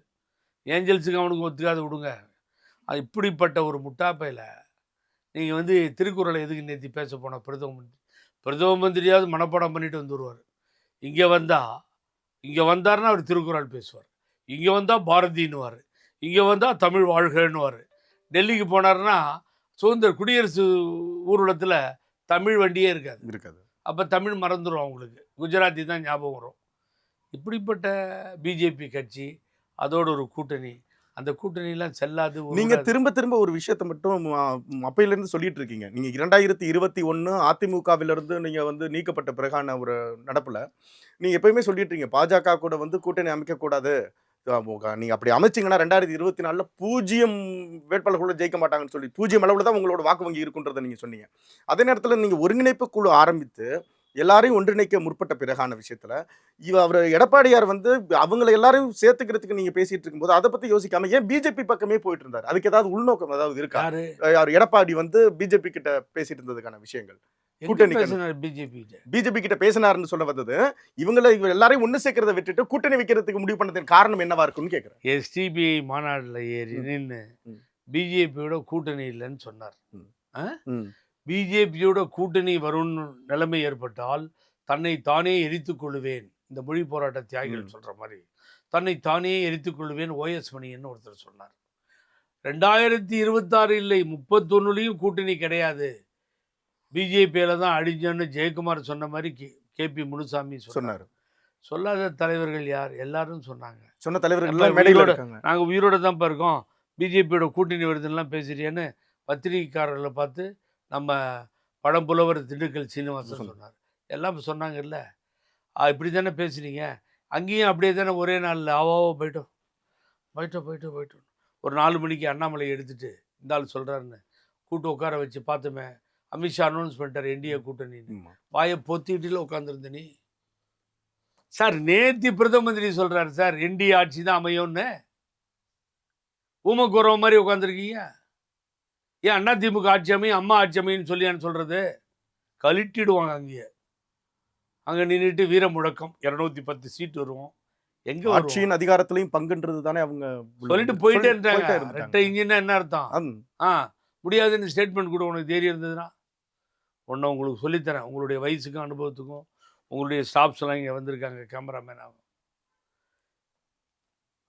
ஏஞ்சல்ஸுக்கு அவனுக்கு ஒத்துக்காது, விடுங்க. அது இப்படிப்பட்ட ஒரு முட்டாப்பையில் நீங்கள் வந்து திருக்குறளை எதுக்கு நேற்று பேச போனால்? பிரதம மந்திரியாவது மனப்பாடம் பண்ணிட்டு வந்துடுவார். இங்கே வந்தார்னா அவர் திருக்குறள் பேசுவார். இங்கே வந்தால் பாரதின்னுவார், இங்கே வந்தால் தமிழ் வாழ்கன்னுவார். டெல்லிக்கு போனார்னா சுதந்திர குடியரசு ஊர்வலத்தில் தமிழ் வண்டியே இருக்காது. அப்போ தமிழ் மறந்துடும் அவங்களுக்கு, குஜராத்தி தான் ஞாபகம் வரும். இப்படிப்பட்ட பிஜேபி கட்சி, அதோட ஒரு கூட்டணி, அந்த கூட்டணியெலாம் செல்லாது. நீங்கள் திரும்ப ஒரு விஷயத்தை மட்டும் அப்பையிலேருந்து சொல்லிட்டு இருக்கீங்க. நீங்கள் 2021 அதிமுகவிலிருந்து நீங்கள் வந்து நீக்கப்பட்ட பிறகான ஒரு நடப்பில் நீங்கள் எப்பயுமே சொல்லிட்டு இருக்கீங்க, பாஜக கூட வந்து கூட்டணி அமைக்கக்கூடாது. நீங்கள் அப்படி அமைச்சிங்கன்னா 2024 0 வேட்பாளர்களோட ஜெயிக்க மாட்டாங்கன்னு சொல்லி 0 அளவில் தான் உங்களோட வாக்கு வங்கி இருக்குன்றதை நீங்கள் சொன்னீங்க. அதே நேரத்தில் நீங்கள் ஒருங்கிணைப்பு குழு ஆரம்பித்து எல்லாரையும் ஒன்றிணைக்க முற்பட்ட பிறகான விஷயத்தில் அவர் எடப்பாடியார் வந்து அவங்களை எல்லாரையும் சேர்த்துக்கிறதுக்கு நீங்கள் பேசிட்டு இருக்கும்போது அதை பற்றி யோசிக்காம ஏன் பிஜேபி பக்கமே போயிட்டு இருந்தார்? அதுக்கு ஏதாவது உள்நோக்கம் ஏதாவது இருக்கா? அவர் எடப்பாடி வந்து பிஜேபி கிட்ட பேசிட்டு இருந்ததுக்கான விஷயங்கள் கூட்டணி பேசினார் பிஜேபி பிஜேபி கிட்ட பேசினாருன்னு சொல்ல வந்தது. இவங்க எல்லாரையும் ஒண்ணு சேர்க்கறத விட்டுட்டு கூட்டணி வைக்கிறதுக்கு முடிவு பண்ணதுக்கு காரணம் என்னவா இருக்கும்னு கேக்குறேன். எஸ்டிபிஐ மாநாடுல ஏறி நின்று பிஜேபியோட கூட்டணி இல்லைன்னு சொன்னார். பிஜேபியோட கூட்டணி வரும் நிலைமை ஏற்பட்டால் தன்னை தானே எரித்துக் கொள்ளுவேன், இந்த மொழி போராட்ட தியாகிகள் சொல்ற மாதிரி தன்னை தானே எரித்துக் கொள்ளுவேன் ஓஎஸ் மணியன் ஒருத்தர் சொன்னார். 2026 இல்லை 31லயும் கூட்டணி கிடையாது, பிஜேபியில தான் அடிஞ்சோன்னு ஜெயக்குமார் சொன்ன மாதிரி கேபி முனுசாமி சொன்னார். சொல்லாத தலைவர்கள் யார்? எல்லாரும் சொன்னாங்க. சொன்ன தலைவர்கள் நாங்கள் உயிரோட தான் இருக்கோம், பிஜேபியோட கூட்டணி வருதுன்னெலாம் பேசுறியேன்னு பத்திரிகைக்காரர்களை பார்த்து நம்ம படம் புலவர் திண்டுக்கல் சீனிவாசன் சொன்னார். எல்லாம் சொன்னாங்கல்ல, இப்படி தானே பேசுனீங்க, அங்கேயும் அப்படியே தானே ஒரே நாளில் ஆவாவோ போயிட்டோம். ஒரு 4 மணிக்கு அண்ணாமலை எடுத்துட்டு இந்த ஆள் சொல்கிறாருன்னு கூட்டு உட்கார வச்சு பார்த்துமே, அமித்ஷா அனௌன்ஸ் பண்ணிட்டார் என்டிஏ கூட்டணின்னு, வாயை பொத்திட்டுல உட்காந்துருந்த நீ சார். நேத்தி பிரதம மந்திரி சொல்றாரு சார் என்டிஏ ஆட்சி தான் அமையும்னு, ஊமக்குறவ மாதிரி உட்காந்துருக்கீங்க. ஏன் அதிமுக ஆட்சி அமையும் அம்மா ஆட்சி அமையும் சொல்லியான்னு சொல்றது? கழட்டிடுவாங்க. அங்கே நின்றுட்டு வீர முழக்கம் 210 சீட் வருவோம். எங்க ஆட்சியின் அதிகாரத்திலையும் பங்குன்றது தானே அவங்க சொல்லிட்டு போயிட்டே இருந்தாங்க. ரெட்டை இன்ஜின்னா என்ன அர்த்தம்? முடியாதுன்னு ஸ்டேட்மெண்ட் கூட உனக்கு தைரியம் இருந்ததுன்னா ஒன்று உங்களுக்கு சொல்லித்தரேன். உங்களுடைய வயசுக்கும் அனுபவத்துக்கும் உங்களுடைய ஸ்டாஃப்ஸ் எல்லாம் இங்கே வந்திருக்காங்க, கேமராமேன் ஆகும்.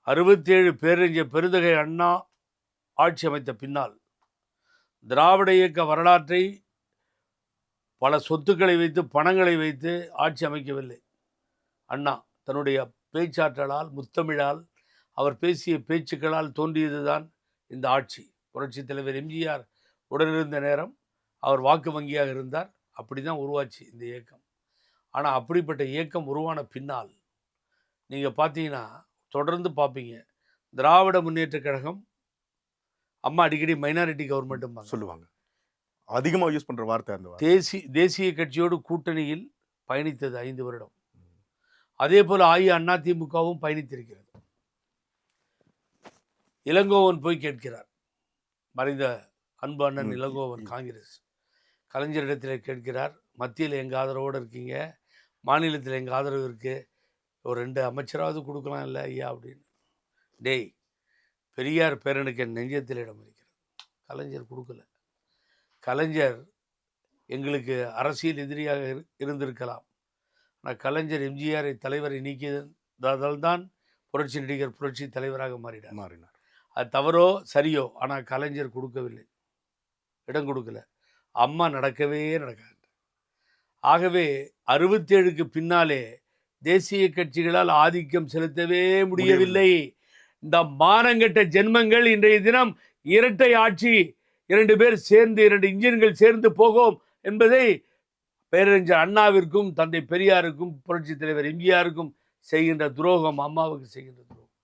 67 பேரறிஞர் பெருந்தகை அண்ணா ஆட்சி அமைத்த பின்னால் திராவிட இயக்க வரலாற்றை பல சொத்துக்களை வைத்து பணங்களை வைத்து ஆட்சி அமைக்கவில்லை. அண்ணா தன்னுடைய பேச்சாற்றலால் முத்தமிழால் அவர் பேசிய பேச்சுக்களால் தோன்றியதுதான் இந்த ஆட்சி. புரட்சி தலைவர் எம்ஜிஆர் உடனிருந்த நேரம் அவர் வாக்கு வங்கியாக இருந்தார். அப்படி தான் உருவாச்சு இந்த இயக்கம். ஆனால் அப்படிப்பட்ட இயக்கம் உருவான பின்னால் நீங்கள் பார்த்தீங்கன்னா தொடர்ந்து பார்ப்பீங்க, திராவிட முன்னேற்ற கழகம், அம்மா அடிக்கடி மைனாரிட்டி கவர்மெண்ட்டும் சொல்லுவாங்க, அதிகமாக யூஸ் பண்ணுற வார்த்தை அந்த தேசிய கட்சியோடு கூட்டணியில் பயணித்தது 5 வருடம். அதே போல் அதிமுகவும் பயணித்திருக்கிறது. இளங்கோவன் போய் கேட்கிறார், மறைந்த அன்பு அண்ணன் இளங்கோவன் காங்கிரஸ் கலைஞரிடத்தில் கேட்கிறார், மத்தியில் எங்கள் ஆதரவோடு இருக்கீங்க, மாநிலத்தில் எங்கள் ஆதரவு இருக்குது, ஒரு 2 அமைச்சராவது கொடுக்கலாம் இல்லை ஐயா அப்படின்னு. டேய், பெரியார் பேரனுக்கு என் நெஞ்சத்தில் இடம் இருக்கிறது, கலைஞர் கொடுக்கல. கலைஞர் எங்களுக்கு அரசியல் எதிரியாக இருந்திருக்கலாம், ஆனால் கலைஞர் எம்ஜிஆரை தலைவரை நீக்கியதால் தான் புரட்சி நடிகர் புரட்சி தலைவராக மாறினார். அது தவறோ சரியோ, ஆனால் கலைஞர் கொடுக்கவில்லை, இடம் கொடுக்கல. அம்மா நடக்கவே நடக்காது. ஆகவே 67க்கு பின்னாலே தேசிய கட்சிகளால் ஆதிக்கம் செலுத்தவே முடியவில்லை. இந்த மானங்கெட்ட ஜென்மங்கள் இன்றைய தினம் இரட்டை ஆட்சி, 2 பேர் சேர்ந்து 2 இன்ஜின்கள் சேர்ந்து போகும் என்பதை பேரறிஞர் அண்ணாவிற்கும் தந்தை பெரியாருக்கும் புரட்சி தலைவர் எம்ஜிஆருக்கும் செய்கின்ற துரோகம், அம்மாவுக்கு செய்கின்ற துரோகம்.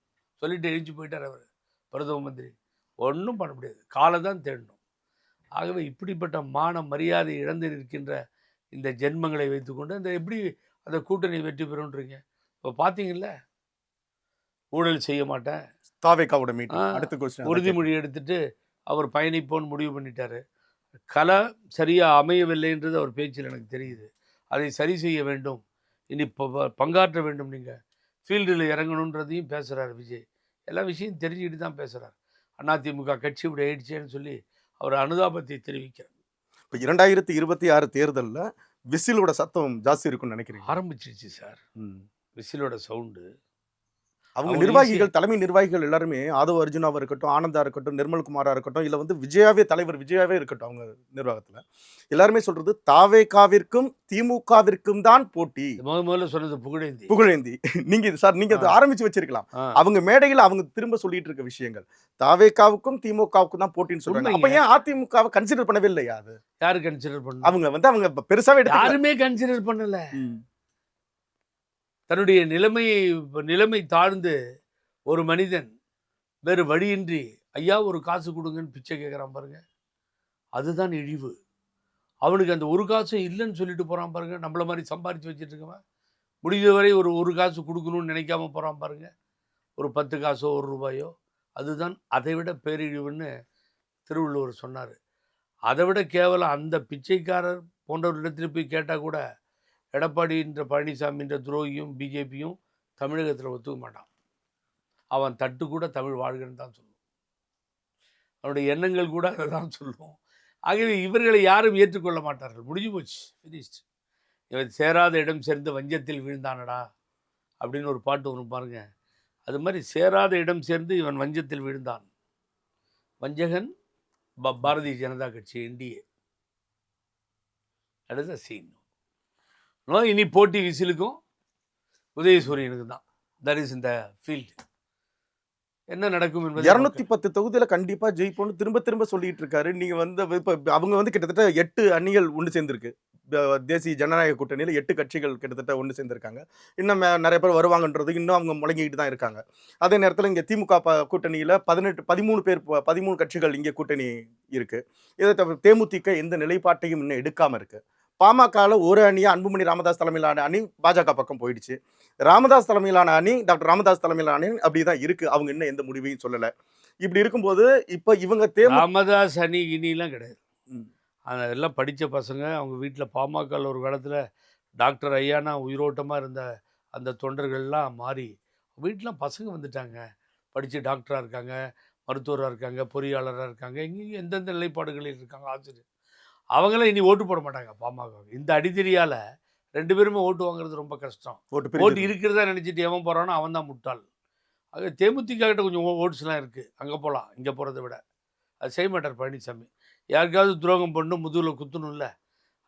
சொல்லிட்டு எழுச்சி போயிட்டார் அவர் பிரதம மந்திரி. ஒன்றும் பண்ண முடியாது, காலை தான் தேடணும். ஆகவே இப்படிப்பட்ட மான மரியாதை இழந்து இருக்கின்ற இந்த ஜென்மங்களை வைத்துக்கொண்டு அந்த எப்படி அந்த கூட்டணி வெற்றி பெறும்ன்றீங்க? இப்போ பார்த்தீங்கல்ல, ஊழல் செய்ய மாட்டேன், தாவேகாவோட மீட்டிங் உறுதிமொழி எடுத்துட்டு அவர் பயணிப்போன்னு முடிவு பண்ணிட்டாரு. கலை சரியாக அமையவில்லைன்றது அவர் பேச்சில் எனக்கு தெரியுது. அதை சரி செய்ய வேண்டும், இனி பங்காற்ற வேண்டும், நீங்கள் ஃபீல்டில் இறங்கணுன்றதையும் பேசுகிறார் விஜய். எல்லா விஷயம் தெரிஞ்சுக்கிட்டு தான் பேசுகிறார். அதிமுக கட்சி இப்படி ஆயிடுச்சேன்னு சொல்லி அவர் அனுதாபத்தை தெரிவிக்கிறார். இப்போ 2026 தேர்தலில் விசிலோட சத்தம் ஜாஸ்தி இருக்குன்னு நினைக்கிறேன். ஆரம்பிச்சிருச்சு சார் விசிலோட சவுண்டு. அவங்க நிர்வாகிகள், தலைமை நிர்வாகிகள் எல்லாருமே, ஆதவ அர்ஜுனாவாக இருக்கட்டும், ஆனந்தா இருக்கட்டும், நிர்மல்குமாரா இருக்கட்டும், இல்லை விஜயாவே தலைவர் விஜயாவே இருக்கட்டும், அவங்க நிர்வாகத்தில் எல்லாருமே சொல்றது தாவேகாவிற்கும் திமுகவிற்கும் தான் போட்டி. முதல்ல சொன்னது புகழேந்தி. நீங்க சார் நீங்க அதை ஆரம்பிச்சு வச்சிருக்கலாம். அவங்க மேடையில் அவங்க திரும்ப சொல்லிட்டு இருக்க விஷயங்கள் தாவேகாவுக்கும் திமுகவுக்கும் தான் போட்டின்னு சொல்றாங்க. அப்ப ஏன் அதிமுகவை கன்சிடர் பண்ணவே இல்லையா? அது யாரு கன்சிடர் பண்ண? அவங்க அவங்க பெருசாவே யாருமே கன்சிடர் பண்ணல. தன்னுடைய நிலைமை தாழ்ந்து ஒரு மனிதன் வேறு வழியின்றி ஐயா ஒரு காசு கொடுங்கன்னு பிச்சை கேட்குறான் பாருங்க, அதுதான் இழிவு. அவனுக்கு அந்த ஒரு காசும் இல்லைன்னு சொல்லிட்டு போகிறான் பாருங்க. நம்மள மாதிரி சம்பாரித்து வச்சுட்டு இருக்கவன் முடிஞ்சவரை ஒரு காசு கொடுக்கணும்னு நினைக்காம போகிறான் பாருங்க, ஒரு 10 காசோ 1 ரூபாயோ, அதுதான் அதை விட பேரிழிவுன்னு திருவள்ளுவர் சொன்னார். அதை விட கேவலம் அந்த பிச்சைக்காரர் போன்றவர்களிடத்தில் போய் கேட்டால் கூட எடப்பாடின்ற பழனிசாமின்ற துரோகியும் பிஜேபியும் தமிழகத்தில் ஒத்துக்க மாட்டான். அவன் தட்டு கூட தமிழ் வாழ்கன்னு தான் சொல்லும். அவனுடைய எண்ணங்கள் கூட அதை தான் சொல்லும். ஆகவே இவர்களை யாரும் ஏற்றுக்கொள்ள மாட்டார்கள். முடிஞ்சு போச்சு, ஃபினிஷ்ட். இவன் சேராத இடம் சேர்ந்து வஞ்சத்தில் வீழ்ந்தானடா அப்படின்னு ஒரு பாட்டு ஒன்று பாருங்க. அது மாதிரி சேராத இடம் சேர்ந்து இவன் வஞ்சத்தில் வீழ்ந்தான். வஞ்சகன் பாரதிய ஜனதா கட்சி, NDA. That is the scene. இனி போட்டி விசிலுக்கும் உதயசூரியனுக்கு தான். தட் இஸ் இந்த ஃபீல்டு. என்ன நடக்கும் என்பது 210 தொகுதியில கண்டிப்பா ஜெயிப்போம்னு திரும்ப திரும்ப சொல்லிட்டு இருக்காரு. நீங்க வந்து இப்ப அவங்க வந்து கிட்டத்தட்ட 8 அணிகள் ஒன்று சேர்ந்திருக்கு. தேசிய ஜனநாயக கூட்டணியில் 8 கட்சிகள் கிட்டத்தட்ட ஒன்று சேர்ந்திருக்காங்க. இன்னும் நிறைய பேர் வருவாங்கன்றது இன்னும் அவங்க முழங்கிட்டு தான் இருக்காங்க. அதே நேரத்தில் இங்கே திமுக கூட்டணியில் 13 கட்சிகள் இங்கே கூட்டணி இருக்கு. இதை தவிர தேமுதிக எந்த நிலைப்பாட்டையும் இன்னும் எடுக்காம இருக்கு. பாமகவில் ஒரு அணியா அன்புமணி ராமதாஸ் தலைமையிலான அணி பாஜக பக்கம் போயிடுச்சு. ராமதாஸ் தலைமையிலான அணி, டாக்டர் ராமதாஸ் தலைமையிலான அணி அப்படிதான் இருக்கு. அவங்க இன்னும் எந்த முடிவையும் சொல்லலை. இப்படி இருக்கும்போது இப்போ இவங்க ராமதாஸ் அணி இனிலாம் கிடையாது. அதெல்லாம் படித்த பசங்க. அவங்க வீட்டில் பாமகவில் ஒரு காலத்தில் டாக்டர் ஐயானா உயிரோட்டமாக இருந்த அந்த தொண்டர்கள்லாம் மாறி வீட்டிலாம் பசங்க வந்துட்டாங்க. படித்து டாக்டராக இருக்காங்க, மருத்துவராக இருக்காங்க, பொறியாளராக இருக்காங்க, எங்கேயும் எந்தெந்த நிலைப்பாடுகளில் இருக்காங்க, ஆசிரியர். அவங்களாம் இனி ஓட்டு போட மாட்டாங்க பாமக. இந்த அடிதறியால் 2 பேருமே ஓட்டு வாங்குறது ரொம்ப கஷ்டம். ஓட்டு இருக்கிறதா நினச்சிட்டு எவன் போகிறானோ அவன் தான் முட்டாள். ஆக தேமுதிக கிட்ட கொஞ்சம் ஓட்ஸ்லாம் இருக்குது. அங்கே போகலாம், இங்கே போகிறத விட. அது செய்ய மாட்டார் பழனிசாமி. யாருக்காவது துரோகம் பண்ணு முதுகில் குத்தணும்ல,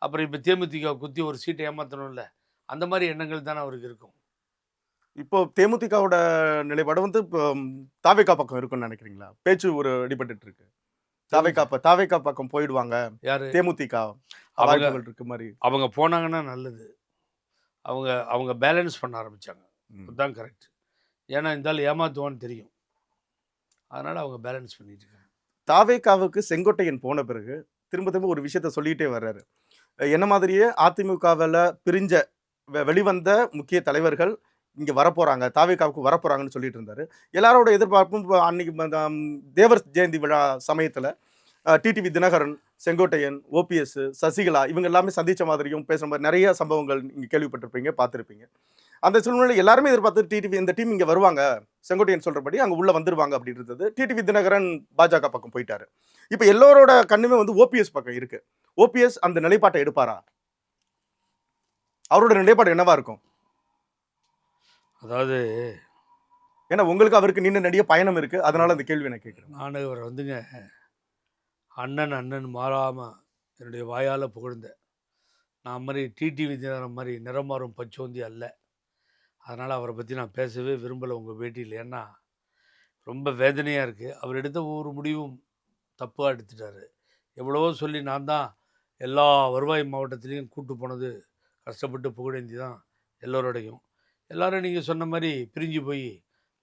அப்புறம் இப்போ தேமுதிக குத்தி ஒரு சீட்டை ஏமாற்றணும்ல, அந்த மாதிரி எண்ணங்கள் தானே அவருக்கு இருக்கும். இப்போ தேமுதிகவோட நிலைப்பாடு வந்து இப்போ தாவேகா பக்கம் இருக்குன்னு நினைக்கிறீங்களா? பேச்சு ஒரு அடிபட்டு இருக்கு. தாவேகா பக்கம் போயிடுவாங்க யாரு? தேமுதிக வாய்ப்புகள் இருக்கு மாதிரி. அவங்க போனாங்கன்னா நல்லது. அவங்க பேலன்ஸ் பண்ண ஆரம்பித்தாங்க. அதுதான் கரெக்ட். ஏன்னா இருந்தாலும் ஏமாத்துவான்னு தெரியும். அதனால் அவங்க பேலன்ஸ் பண்ணிட்டு இருக்காங்க. தாவேகாவுக்கு செங்கோட்டையன் போன பிறகு திரும்ப ஒரு விஷயத்த சொல்லிகிட்டே வர்றாரு. என்ன மாதிரியே அதிமுகவில் பிரிஞ்ச வெளிவந்த முக்கிய தலைவர்கள் இங்கே வரப்போகிறாங்க, தாவேகாவுக்கு வரப்போகிறாங்கன்னு சொல்லிட்டு இருந்தார். எல்லாரோட எதிர்பார்ப்பும் அன்னைக்கு தேவர் ஜெயந்தி விழா சமயத்தில் டிடிவி தினகரன், செங்கோட்டையன், ஓபிஎஸ், சசிகலா இவங்க எல்லாமே சந்தித்த மாதிரியும் பேசுகிற மாதிரி நிறைய சம்பவங்கள் நீங்கள் கேள்விப்பட்டிருப்பீங்க, பார்த்துருப்பீங்க. அந்த சூழ்நிலை எல்லாருமே எதிர்பார்த்து டிடிவி இந்த டீம் இங்கே வருவாங்க, செங்கோட்டையன் சொல்கிறபடி அங்கே உள்ளே வந்துடுவாங்க அப்படின்றது. டிடிவி தினகரன் பாஜக பக்கம் போயிட்டாரு. இப்போ எல்லோரோட கண்ணுமே வந்து ஓபிஎஸ் பக்கம் இருக்குது. ஓபிஎஸ் அந்த நிலைப்பாட்டை எடுப்பாரா? அவரோட நிலைப்பாடு என்னவா இருக்கும்? அதாவது ஏன்னா உங்களுக்கு அவருக்கு நீண்ட நடிக பயணம் இருக்குது, அதனால அந்த கேள்வி நான் கேட்குறேன். நான் இவர் வந்துங்க அண்ணன் மாறாமல் என்னுடைய வாயால் புகழ்ந்தேன். நான் மாதிரி டிடிவி தினகரன் மாதிரி நிறமாறும் பச்சோந்தி அல்ல. அதனால் அவரை பற்றி நான் பேசவே விரும்பலை உங்கள் பேட்டியில். ஏன்னா ரொம்ப வேதனையாக இருக்குது. அவர் எடுத்த ஒவ்வொரு முடிவும் தப்பாக எடுத்துட்டார். எவ்வளவோ சொல்லி நான் தான் எல்லா வருவாய் மாவட்டத்துலேயும் கூட்டு போனது கஷ்டப்பட்டு புகழேந்தி தான் எல்லோரோடையும். எல்லோரும் நீங்கள் சொன்ன மாதிரி பிரிஞ்சு போய்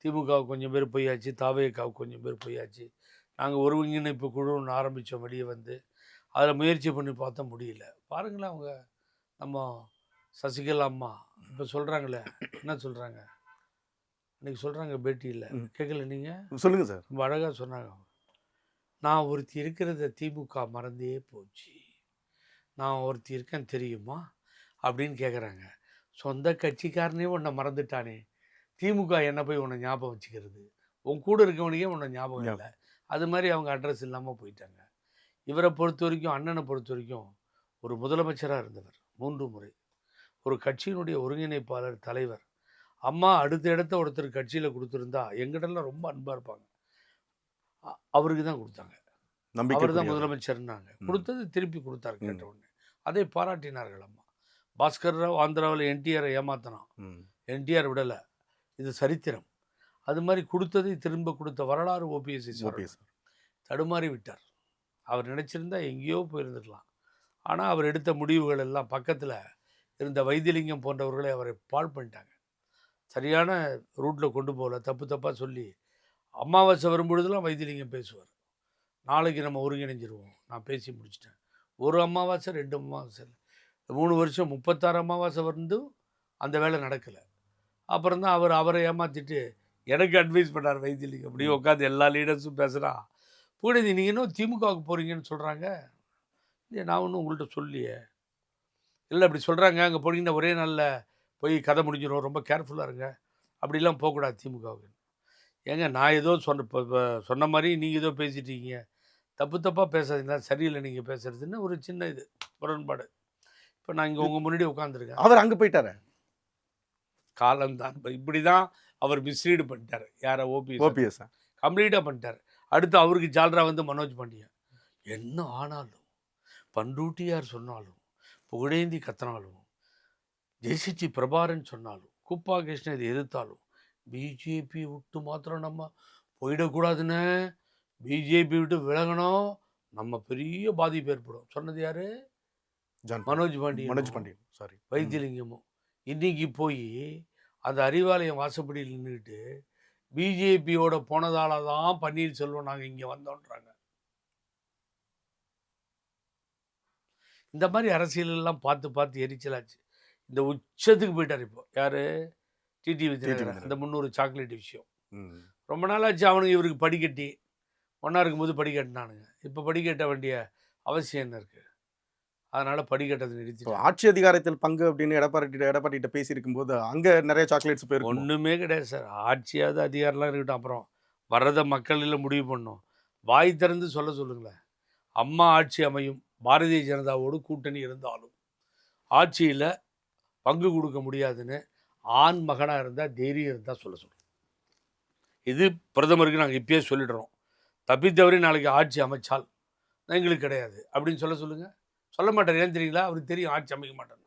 திமுகவுக்கு கொஞ்சம் பேர் போயாச்சு, தாவேகாவுக்கு கொஞ்சம் பேர் போயாச்சு. நாங்கள் ஒருங்கிணைப்பு குழு ஒன்று ஆரம்பித்தோம் வெளியே வந்து. அதில் முயற்சி பண்ணி பார்த்தா முடியல. பாருங்களேன், அவங்க நம்ம சசிகலா அம்மா இப்போ சொல்கிறாங்களே, என்ன சொல்கிறாங்க இன்றைக்கி சொல்கிறாங்க பேட்டியில், கேட்கல நீங்கள்? சொல்லுங்கள் சார். ரொம்ப அழகாக சொன்னாங்க. நான் ஒருத்தி இருக்கிறத திமுக மறந்தே போச்சு, நான் ஒருத்தி இருக்கேன் தெரியுமா அப்படின்னு கேட்குறாங்க. சொந்த கட்சிக்காரனே உன்னை மறந்துட்டானே, திமுக என்ன போய் உன்னை ஞாபகம் வச்சுக்கிறது? உன் கூட இருக்கவனுக்கே உன்னை ஞாபகம் இல்லை. அது மாதிரி அவங்க அட்ரஸ் இல்லாமல் போயிட்டாங்க. இவரை பொறுத்த வரைக்கும், அண்ணனை பொறுத்த வரைக்கும் ஒரு முதலமைச்சராக இருந்தவர் 3 முறை, ஒரு கட்சியினுடைய ஒருங்கிணைப்பாளர், தலைவர். அம்மா அடுத்த இடத்த ஒருத்தர் கட்சியில் கொடுத்துருந்தா எங்கிட்டலாம் ரொம்ப அன்பாக இருப்பாங்க. அவருக்கு தான் கொடுத்தாங்க. அவர் தான் முதலமைச்சர்னாங்க. கொடுத்தது திருப்பி கொடுத்தாரு கேட்ட உடனே. அதை பாராட்டினார்கள் அம்மா. பாஸ்கர் ராவ் ஆந்திராவில் என்டிஆரை ஏமாத்தினான், என்டிஆர் விடலை. இது சரித்திரம். அது மாதிரி கொடுத்ததை திரும்ப கொடுத்த வரலாறு ஓபிஎஸ் தடுமாறி விட்டார். அவர் நினச்சிருந்தா எங்கேயோ போயிருந்துக்கலாம். ஆனால் அவர் எடுத்த முடிவுகள் எல்லாம் பக்கத்தில் இருந்த வைத்தியலிங்கம் போன்றவர்களை அவரை பால் பண்ணிட்டாங்க. சரியான ரூட்டில் கொண்டு போகல, தப்பாக சொல்லி. அமாவாசை வரும்பொழுதுலாம் வைத்தியலிங்கம் பேசுவார், நாளைக்கு நம்ம ஒருங்கிணைஞ்சிருவோம். நான் பேசி முடிச்சிட்டேன். ஒரு அமாவாசை 2 அமாவாசை 3 வருஷம் 36 அமாவாசை வந்து அந்த வேலை நடக்கலை. அப்புறம் தான் அவரை ஏமாற்றிட்டு எனக்கு அட்வைஸ் பண்ணார் வைத்தியலிங்கம். அப்படி உட்காந்து எல்லா லீடர்ஸும் பேசுகிறா. புகழேந்தி நீங்கள் இன்னும் திமுகவுக்கு போகிறீங்கன்னு சொல்கிறாங்க. இல்லை, நான் ஒன்றும் உங்கள்கிட்ட சொல்லியே. இல்லை அப்படி சொல்கிறாங்க, அங்கே போனீங்கன்னா ஒரே நாளில் போய் கதை முடிஞ்சிடும், ரொம்ப கேர்ஃபுல்லாக இருங்க, அப்படிலாம் போகக்கூடாது திமுகவுக்கு. ஏங்க நான் ஏதோ சொன்ன மாதிரி நீங்கள் ஏதோ பேசிட்டீங்க, தப்பு தப்பாக பேசாதீங்களா, சரியில்லை நீங்கள் பேசுறதுன்னு ஒரு சின்ன இது முரண்பாடு. இப்போ நான் இங்கே உங்கள் முன்னாடி உட்காந்துருக்கேன். அவர் அங்க போயிட்டாரு. காலம்தான் இப்படி தான் அவர் மிஸ்ரீடு பண்ணிட்டார். யாரை? ஓபிஎஸ் கம்ப்ளீட்டாக பண்ணிட்டார். அடுத்து அவருக்கு ஜால்ரா வந்து மனோஜ் பாண்டியன். என்ன ஆனாலும், பண்ருட்டியார் சொன்னாலும், புகழேந்தி கத்தினாலும், ஜெயசிச்சி பிரபாரன் சொன்னாலும், குப்பா கிருஷ்ணன் இதை எதிர்த்தாலும், பிஜேபி விட்டு மாத்திரம் நம்ம போயிடக்கூடாதுன்னு, பிஜேபி விட்டு விலகணும், நம்ம பெரிய பாதிப்பு ஏற்படும். சொன்னது யாரு? மனோஜ் பாண்டியன். சாரி, வைத்தியலிங்கமும். இன்னைக்கு போய் அந்த அறிவாலயம் வாசப்படியில் நின்றுட்டு பிஜேபியோட போனதால தான் பன்னீர்செல்வம் நாங்கள் இங்கே வந்தோன்றாங்க. இந்த மாதிரி அரசியல் எல்லாம் பார்த்து பார்த்து எரிச்சலாச்சு. இந்த உச்சத்துக்கு போயிட்டார். இப்போ யாரு? டிடிவி தினகரன். அந்த 300 சாக்லேட் விஷயம் ரொம்ப நாளாச்சு. அவனுக்கு இவருக்கு படிக்கட்டி ஒன்றா இருக்கும்போது படிக்கட்டினானுங்க. இப்போ படிக்கட்ட வேண்டிய அவசியம் என்ன இருக்குது? அதனால் படிக்கட்டதை நிறுத்தி. ஆட்சி அதிகாரத்தில் பங்கு அப்படின்னு எடப்பாடிகிட்ட பேசியிருக்கும் போது அங்கே நிறைய சாக்லேட்ஸ் போயிருக்கும். ஒன்றுமே கிடையாது சார். ஆட்சியாவது அதிகாரம்லாம் இருக்கட்டும், அப்புறம் வர்றதை மக்களில் முடிவு பண்ணோம். வாய் திறந்து சொல்ல சொல்லுங்களேன். அம்மா ஆட்சி அமையும், பாரதிய ஜனதாவோடு கூட்டணி இருந்தாலும் ஆட்சியில் பங்கு கொடுக்க முடியாதுன்னு ஆண் மகனாக இருந்தால் தைரியம் இருந்தால் சொல்ல சொல்லுங்கள். இது பிரதமருக்கு நாங்கள் இப்பயே சொல்லிடுறோம். தப்பித்தவரை நாளைக்கு ஆட்சி அமைச்சால் எங்களுக்கு கிடையாது அப்படின்னு சொல்ல சொல்லுங்கள். சொல்ல மாட்டார். ஏன் தெரியுங்களா? அவருக்கு தெரியும் ஆட்சி அமைக்க மாட்டார்.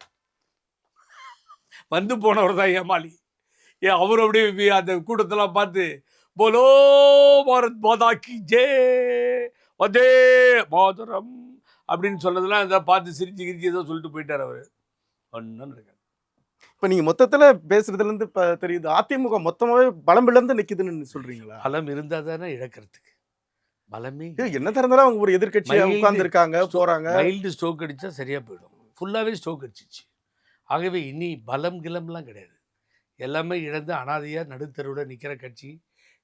வந்து போனவர் தான் ஏமாளி. ஏன் அவர் அப்படியே அந்த கூட்டத்தெல்லாம் பார்த்து போலோ பாரத் மாதா கி ஜெய் வந்தே மாதரம் அப்படின்னு சொன்னதெல்லாம் இதை பார்த்து சிரிச்சு கிரிச்சு ஏதோ சொல்லிட்டு போயிட்டார் அவர். ஒன்றும் இருக்காது. இப்போ நீங்கள் மொத்தத்தில் பேசுறதுலேருந்து இப்போ தெரியுது அதிமுக மொத்தமாகவே பலம் இழந்து நிற்குதுன்னு சொல்கிறீங்களா? பலம் இருந்தால் தானே இழக்கிறதுக்கு. பலமே என்ன திறந்தாலும் அவங்க ஒரு எதிர்கட்சியாக உட்கார்ந்துருக்காங்க, போகிறாங்க. மைல்டு ஸ்ட்ரோக் அடித்தா சரியாக போயிடும். ஃபுல்லாகவே ஸ்ட்ரோக் அடிச்சிச்சு. ஆகவே இனி பலம் கிளம்லாம் கிடையாது. எல்லாமே இழந்து அனாதையாக நடுத்தருவில் நிற்கிற கட்சி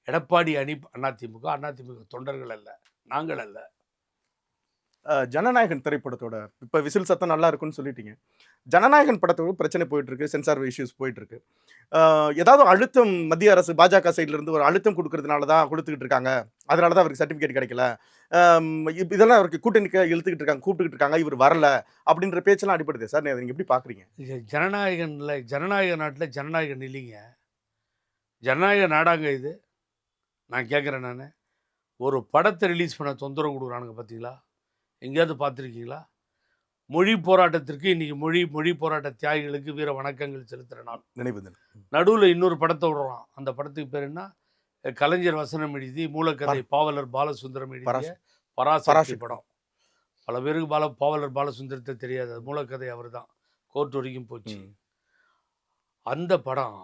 எடப்பாடி அணி அதிமுக. அதிமுக தொண்டர்கள் அல்ல, நாங்கள் அல்ல. ஜனநாயகன் திரைப்படத்தோட இப்போ விசில் சத்தம் நல்லா இருக்குன்னு சொல்லிட்டீங்க. ஜனநாயகன் படத்தோட பிரச்சனை போயிட்டு இருக்கு, சென்சார் இஷ்யூஸ் போயிட்டு இருக்கு. ஏதாவது அழுத்தம் மத்திய அரசு பாஜக சைட்ல இருந்து ஒரு அழுத்தம் கொடுக்கறதுனால தான் கொடுத்துக்கிட்டு இருக்காங்க, அதனால தான் அவருக்கு சர்டிஃபிகேட் கிடைக்கல, இதெல்லாம் அவருக்கு கூட்டணிக்கு இழுத்துக்கிட்டு இருக்காங்க, கூப்பிட்டுக்கிட்டு இருக்காங்க, இவர் வரல அப்படின்ற பேச்செல்லாம் அடிப்படுது சார். நீங்கள் எப்படி பார்க்குறீங்க? ஜனநாயக நாட்டில் ஜனநாயகன் இல்லைங்க. ஜனநாயக நாடாங்க இது. நான் கேட்குறேன், நான் ஒரு படத்தை ரிலீஸ் பண்ண தொந்தரவு கொடுக்குறானுங்க பார்த்தீங்களா? எங்கேயாவது பார்த்துருக்கீங்களா? மொழி போராட்டத்திற்கு இன்னைக்கு மொழி போராட்ட தியாகிகளுக்கு வீர வணக்கங்கள் செலுத்துகிற நாள். நினைவு நடுவில் இன்னொரு படத்தை விடுறான். அந்த படத்துக்கு பேர் என்ன? கலைஞர் வசனம் எழுதி மூலக்கதை பாவலர் பாலசுந்தரம் எழுதிய பராசக்தி படம். பல பேருக்கு பாவலர் பாலசுந்தரத்தை தெரியாது. அது மூலக்கதை அவர் தான். கோர்ட் வரைக்கும் போச்சு. அந்த படம்